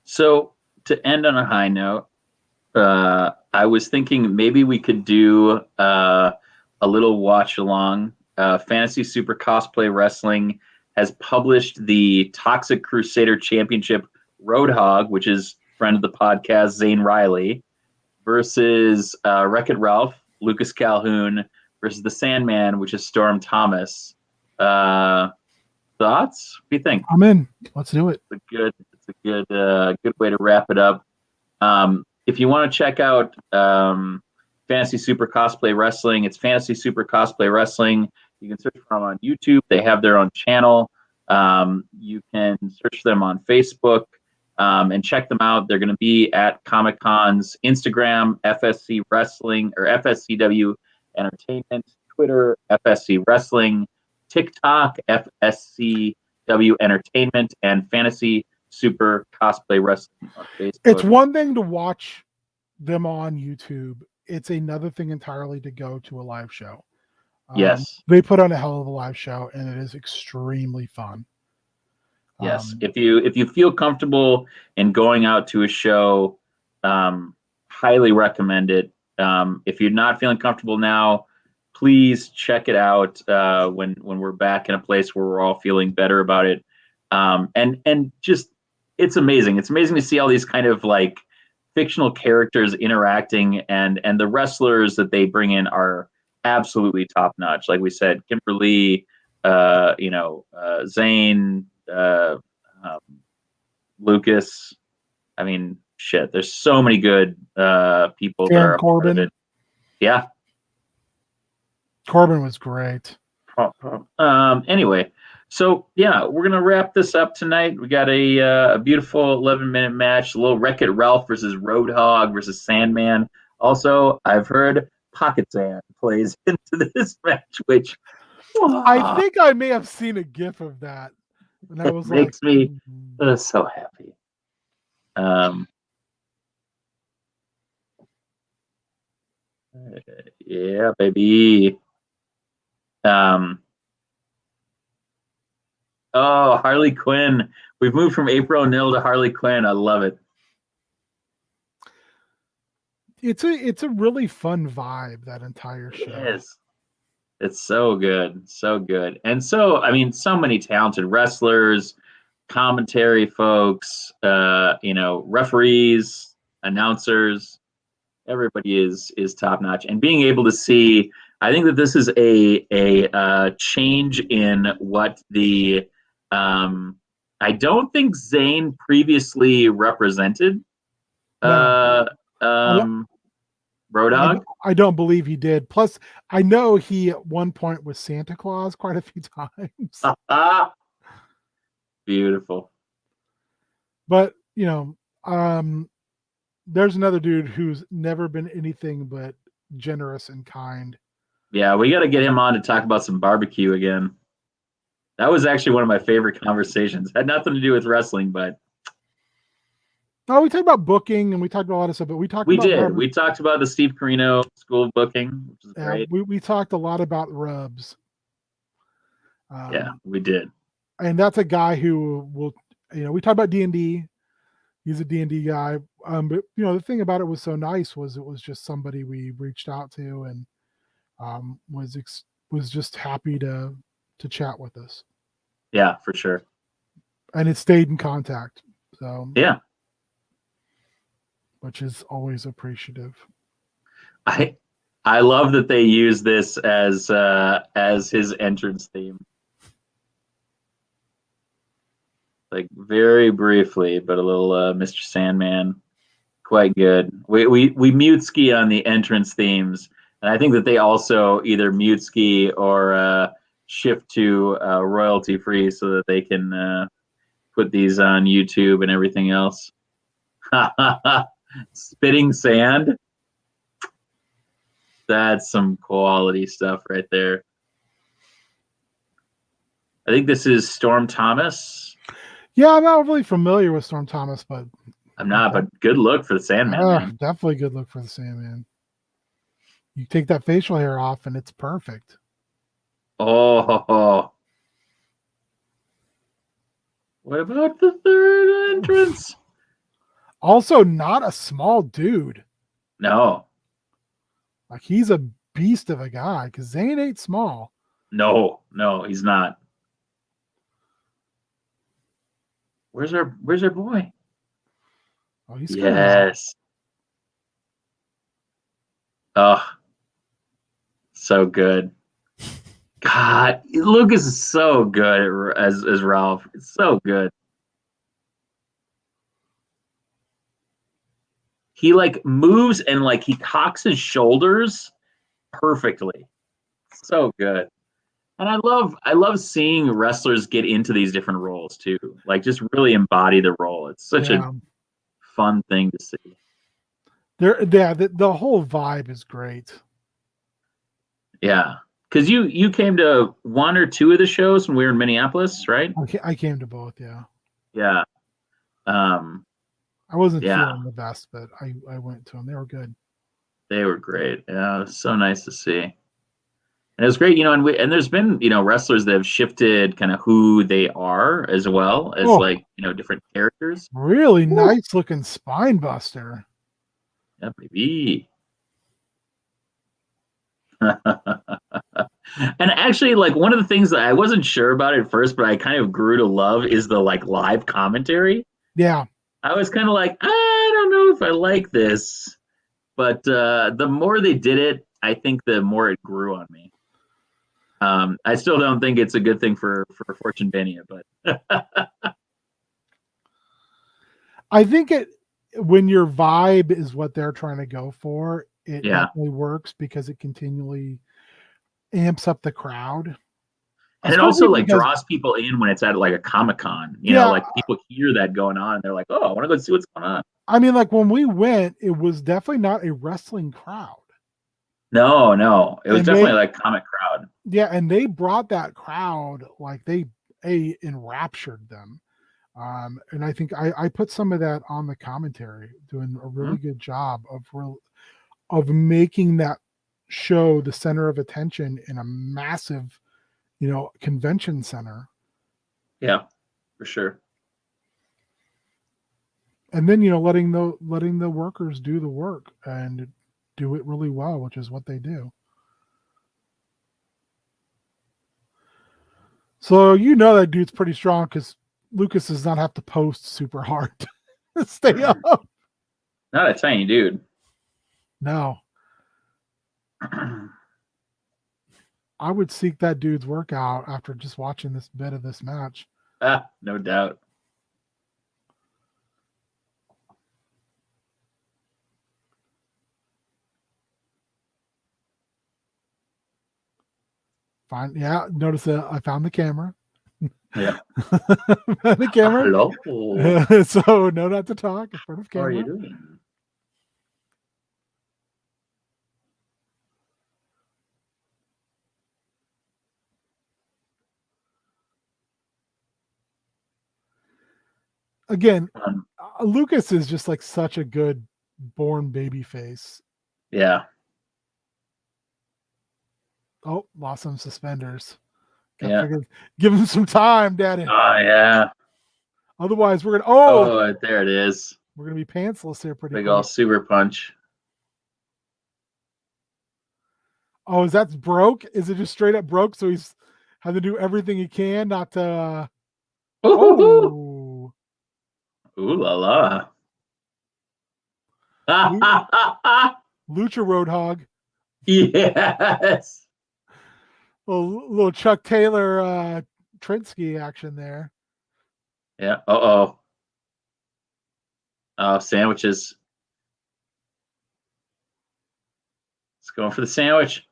So to end on a high note, I was thinking maybe we could do a little watch along. Fantasy Super Cosplay Wrestling has published the Toxic Crusader Championship Roadhog, which is friend of the podcast, Zane Riley, versus Wreck-It Ralph, Lucas Calhoun, versus the Sandman, which is Storm Thomas. Thoughts? What do you think? I'm in. Let's do it. It's a good way to wrap it up. If you want to check out Fantasy Super Cosplay Wrestling, it's Fantasy Super Cosplay Wrestling. You can search for them on YouTube. They have their own channel. You can search them on Facebook and check them out. They're going to be at Comic-Con's Instagram, FSC Wrestling, or FSCW Entertainment, Twitter, FSC Wrestling, TikTok, FSCW Entertainment, and Fantasy Super Cosplay Wrestling on Facebook. It's one thing to watch them on YouTube. It's another thing entirely to go to a live show. Yes. They put on a hell of a live show, and it is extremely fun. Yes. If you feel comfortable in going out to a show, highly recommend it. If you're not feeling comfortable now, please check it out when we're back in a place where we're all feeling better about it. And just, it's amazing. It's amazing to see all these kind of like fictional characters interacting, and the wrestlers that they bring in are absolutely top notch. Like we said, Kimberly, Zane, Lucas. I mean, shit. There's so many good people Dan that are Corbin. part of it. Yeah. Corbin was great. Anyway, so yeah, we're gonna wrap this up tonight. We got a beautiful 11-minute match. A little Wreck-It Ralph versus Roadhog versus Sandman. Also, I've heard Pocket Sand plays into this match, which I think I may have seen a GIF of that, and I was makes like, me so happy. Yeah, baby. Oh, Harley Quinn. We've moved from April O'Neil to Harley Quinn. I love it. it's a really fun vibe, that entire show. It is. It's so good. So good. And so, I mean, so many talented wrestlers, commentary folks, referees, announcers. Everybody is top notch. And being able to see, I think that this is a change in what the I don't think Zayn previously represented No. Roadhog. I don't believe he did. Plus, I know he at one point was Santa Claus quite a few times. Beautiful. But there's another dude who's never been anything but generous and kind. Yeah, we got to get him on to talk about some barbecue again. That was actually one of my favorite conversations. Had nothing to do with wrestling, but we talked about booking and we talked about a lot of stuff, but we talked about we talked about the Steve Carino School of Booking, which is great. We talked a lot about rubs. Yeah, we did. And that's a guy who will, we talked about D&D. He's a D&D guy. But the thing about it was so nice was it was just somebody we reached out to and was just happy to chat with us. Yeah, for sure. And it stayed in contact. So yeah, which is always appreciative. I love that they use this as his entrance theme. Like very briefly, but a little Mr. Sandman, quite good. We mute ski on the entrance themes, and I think that they also either mute ski or shift to royalty free so that they can put these on YouTube and everything else. Spitting sand. That's some quality stuff right there. I think this is Storm Thomas. Yeah, I'm not really familiar with Storm Thomas, but I'm not, but good look for the Sandman. Man. Definitely good look for the Sandman. You take that facial hair off and it's perfect. Oh. What about the third entrance? Also not a small dude. No. Like he's a beast of a guy because Zayn ain't small. No, he's not. Where's our boy? Oh, he's yes. Oh, so good. God, Lucas is so good as Ralph. It's so good. He like moves and like he cocks his shoulders perfectly. So good. And I love seeing wrestlers get into these different roles too. Like just really embody the role. It's such a fun thing to see. The whole vibe is great. Yeah. Because you came to one or two of the shows when we were in Minneapolis, right? I came to both, yeah. Yeah. I wasn't feeling the best, but I went to them. They were good. They were great. Yeah, it was so nice to see. And it was great, and there's been, wrestlers that have shifted kind of who they are as well as different characters. Really nice looking spine buster. Yeah, baby. And actually, like one of the things that I wasn't sure about at first, but I kind of grew to love is the like live commentary. Yeah. I was kind of like, I don't know if I like this, but the more they did it, I think the more it grew on me. I still don't think it's a good thing for Fortune Mania, but I think when your vibe is what they're trying to go for, it Yeah. definitely works because it continually amps up the crowd. And it Especially also like because, draws people in when it's at like a Comic-Con. yeah, Like people hear that going on and they're like, "Oh, I want to go see what's going on." I mean, like when we went, it was definitely not a wrestling crowd. No, it was And definitely they, like comic crowd. yeah, and they brought that crowd, like they enraptured them. And I think I put some of that on the commentary, doing a really good job of making that show the center of attention in a massive, convention center. Yeah, for sure. And then letting the workers do the work and do it really well, which is what they do. So that dude's pretty strong because Lucas does not have to post super hard to stay up. Not a tiny dude. No, I would seek that dude's workout after just watching this bit of this match. No doubt. Fine. Yeah. Notice that I found the camera. Yeah. The camera. Hello. So no, not to talk in front of How are you camera. doing? Again, Lucas is just like such a good born baby face. Yeah. Oh, lost some suspenders. Yeah. Give him some time, Daddy. Oh yeah. Otherwise, we're gonna Oh, there it is. we're gonna be pantsless here pretty Big quick. old super punch. Oh, is that broke? Is it just straight up broke? So he's had to do everything he can not to. Oh, Ooh la la. Lucha Roadhog. Yes. Little Chuck Taylor Trinsky action there. Yeah. Oh. Oh, sandwiches. Let's go for the sandwich.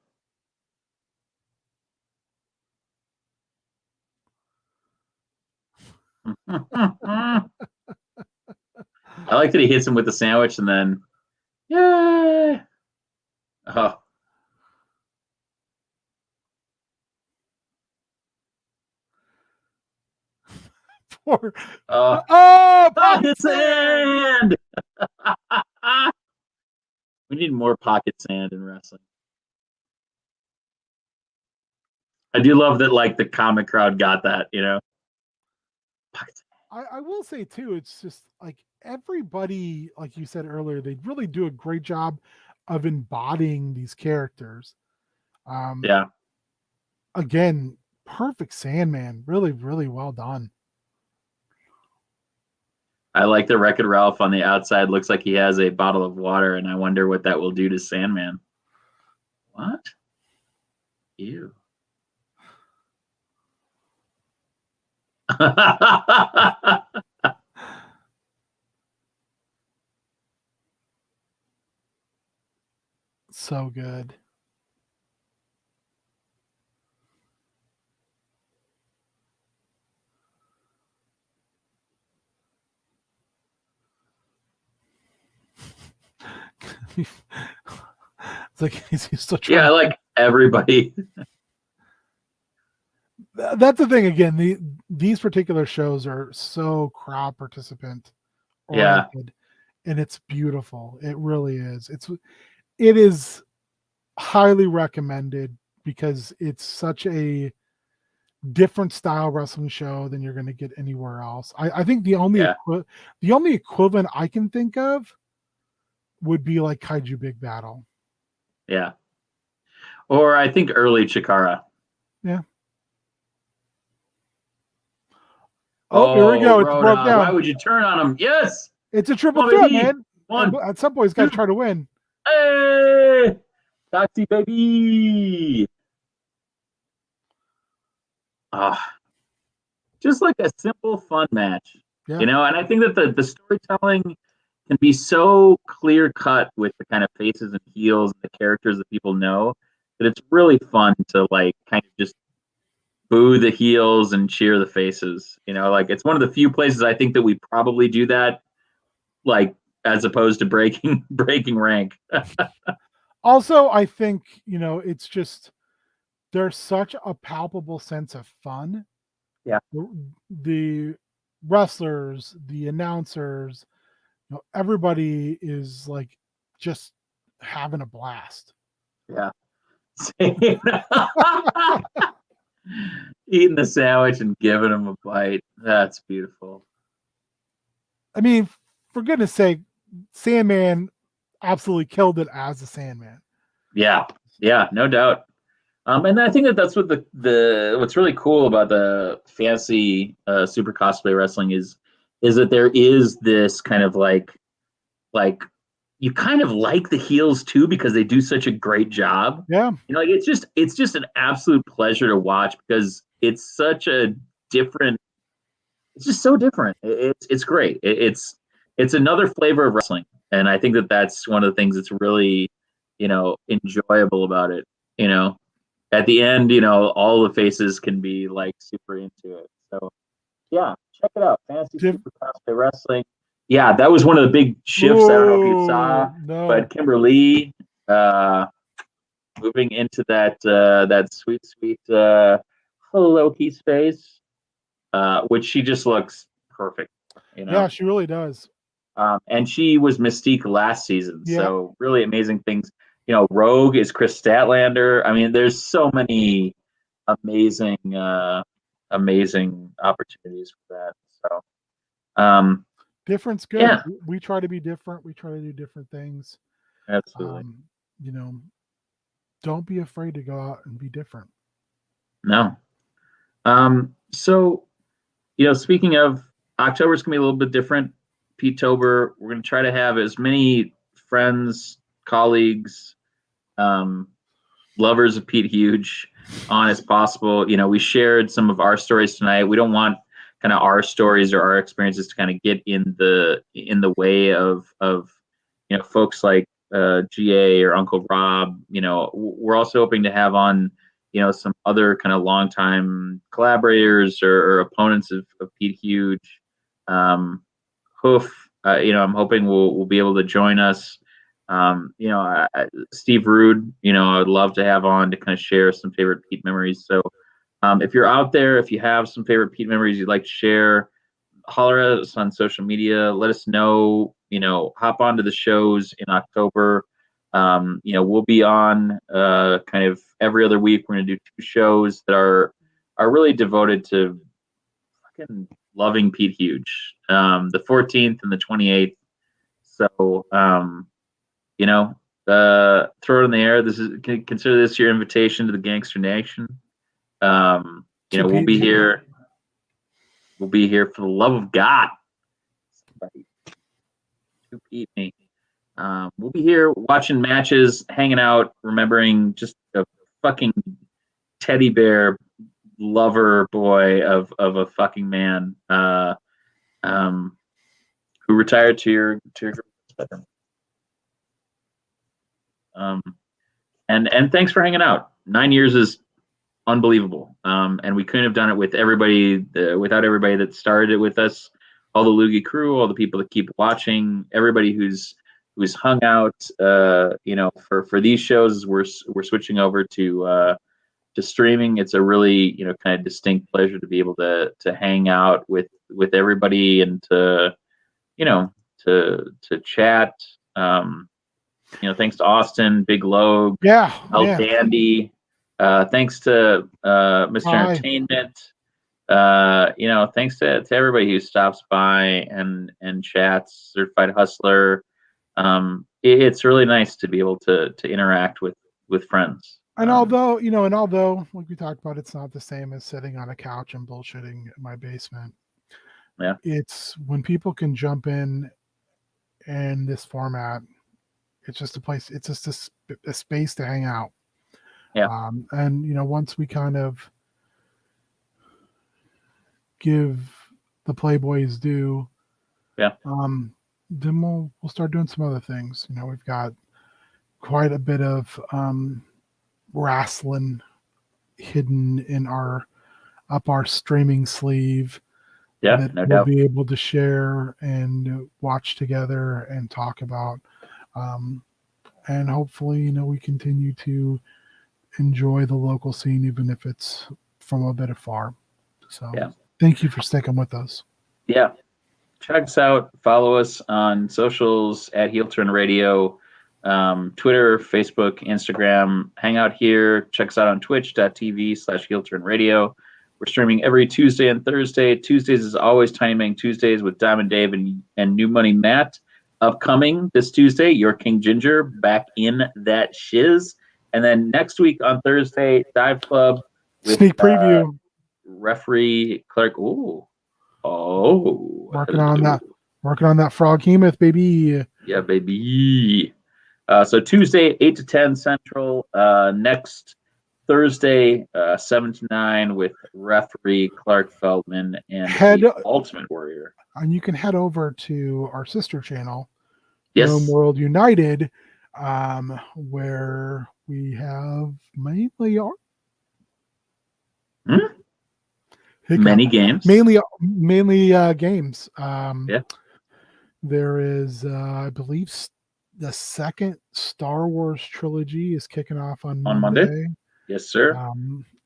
I like that he hits him with the sandwich and then, yay! Oh, Poor, oh, pocket pocket sand! We need more pocket sand in wrestling. I do love that, like the comic crowd got that, Pocket sand. I will say too, it's just like everybody, like you said earlier, they really do a great job of embodying these characters. Yeah, Again, perfect Sandman, really, really well done. I like the Wreck-It Ralph on the outside. Looks like he has a bottle of water, and I wonder what that will do to Sandman. What? Ew. So good. It's like he's still trying. Yeah, I like everybody. That's the thing. Again, these particular shows are so crowd participant oriented, and it's beautiful. It really is. It is highly recommended because it's such a different style wrestling show than you're going to get anywhere else. I think the only Yeah. the only equivalent I can think of would be like Kaiju Big Battle. Yeah. Or I think early Chikara. Yeah. Oh, here we go. It's broke down. Why would you turn on him? Yes. It's a triple threat, man. One. At some point, he's got to try to win. Hey, Toxie baby. Just like a simple, fun match, Yeah. And I think that the storytelling can be so clear cut with the kind of faces and heels and the characters that people know that it's really fun to like kind of just boo the heels and cheer the faces. Like it's one of the few places I think that we probably do that, like as opposed to breaking rank. Also, I think, it's just there's such a palpable sense of fun. Yeah. The wrestlers, the announcers, everybody is like just having a blast. Yeah. Eating the sandwich and giving them a bite. That's beautiful. I mean, for goodness sake, Sandman absolutely killed it as a Sandman. Yeah, no doubt. And I think that's what the what's really cool about the fantasy super cosplay wrestling is that there is this kind of like you kind of like the heels too because they do such a great job. Yeah. Like it's just an absolute pleasure to watch because it's such a different. It's just so different. It's great. It's another flavor of wrestling, and I think that that's one of the things that's really enjoyable about it. At the end, all the faces can be like super into it. So yeah, check it out. Fantasy Super Cosplay Wrestling. Yeah, that was one of the big shifts. I don't know if you saw, but Kimberly moving into that sweet Loki space, which she just looks perfect. Yeah, she really does. And she was Mystique last season, so really amazing things. Rogue is Chris Statlander. I mean, there's so many amazing opportunities for that. So, different's good. Yeah, we try to be different. We try to do different things. absolutely. Don't be afraid to go out and be different. No. So, speaking of, October's gonna be a little bit different. Pete-tober, we're gonna try to have as many friends, colleagues, lovers of Pete Huge on as possible. We shared some of our stories tonight. We don't want kind of our stories or our experiences to kind of get in the way of folks like GA or Uncle Rob. We're also hoping to have on some other kind of longtime collaborators or opponents of Pete Huge. Hoof, I'm hoping will be able to join us. Steve Rude, I would love to have on to kind of share some favorite Pete memories. So if you're out there, if you have some favorite Pete memories you'd like to share, holler at us on social media. Let us know, hop onto the shows in October. We'll be on kind of every other week. We're going to do 2 shows that are really devoted to fucking loving Pete Huge. The 14th and the 28th. So, throw it in the air. Consider this your invitation to the Gangster Nation. We'll be here. We'll be here for the love of God. Somebody to beat me. We'll be here watching matches, hanging out, remembering just a fucking teddy bear lover boy of a fucking man who retired to your bedroom. And thanks for hanging out. 9 years is unbelievable. And we couldn't have done it with everybody, without everybody that started it with us, all the Loogie crew, all the people that keep watching, everybody who's hung out. For these shows, we're switching over to streaming. It's a really kind of distinct pleasure to be able to hang out with everybody and to chat. Thanks to Austin, Big Logue, El Dandy. Thanks to Mr. Entertainment. Thanks to everybody who stops by and chats. Certified Hustler. It's really nice to be able to interact with friends. And although like we talked about, it's not the same as sitting on a couch and bullshitting in my basement. Yeah, it's when people can jump in this format. It's just a place. It's just a space to hang out. Yeah. And once we kind of give the Playboys due, yeah, then we'll start doing some other things. We've got quite a bit of wrestling hidden in our streaming sleeve Yeah, that no we'll doubt. be able to share and watch together and talk about. And hopefully, we continue to enjoy the local scene, even if it's from a bit afar. So, Yeah. thank you for sticking with us. Yeah. Check us out. Follow us on socials at Heel Turn Radio, Twitter, Facebook, Instagram. Hang out here. Check us out on twitch.tv/Heel Turn Radio. We're streaming every Tuesday and Thursday. Tuesdays is always Tiny Mang Tuesdays with Diamond Dave and New Money Matt. Upcoming this Tuesday, Your King Ginger back in that shiz. And then next week on Thursday, Dive Club with Sneak preview. referee Clark. Ooh. Oh. Working on that frog hemoth, baby. Yeah, baby. So Tuesday, 8 to 10 Central. Next Thursday, 7 to 9 with referee Clark Feldman and the Ultimate Warrior. And you can head over to our sister channel, Yes. Gnome World United, where we have mainly many games. Mainly games. Yeah. There is, I believe, the second Star Wars trilogy is kicking off on Monday. Yes, sir.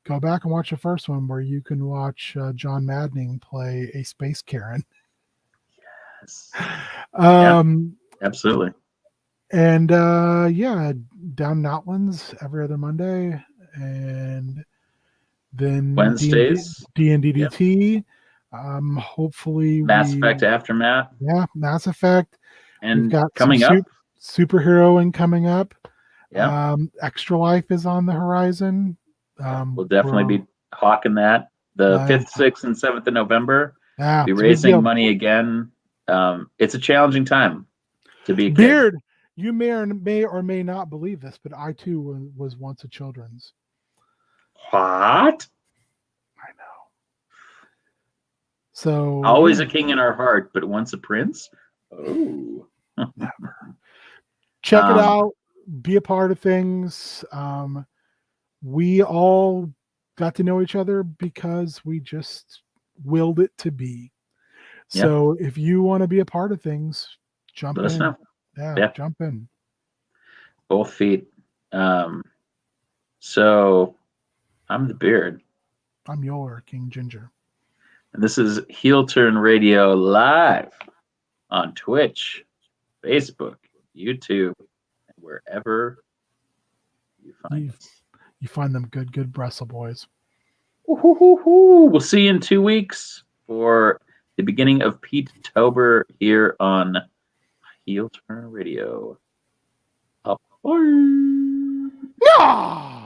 Go back and watch the first one where you can watch John Maddening play a space Karen. Yes. Absolutely. And down in Outlands every other Monday, and then Wednesdays D&DDT. Hopefully Mass Effect Aftermath. Yeah, Mass Effect. And we've got coming up, superheroing coming up. Yeah. Extra Life is on the horizon. We'll definitely be hawking that. The 5th, 6th, and 7th of November. Yeah, be raising money again. It's a challenging time to be a Beard. kid. You may or may not believe this, but I too was once a children's. What? I know. So always a king in our heart, but once a prince. Oh, never. Check it out. Be a part of things. We all got to know each other because we just willed it to be. So if you want to be a part of things, jump in. Let us know. Yeah, jump in. Both feet. So I'm the Beard. I'm your King Ginger. And this is Heel Turn Radio live on Twitch, Facebook, YouTube, and wherever you find us. You find them good Brestle boys. We'll see you in 2 weeks for the beginning of Pete-tober here on Heel Turn Radio. Up. Yeah!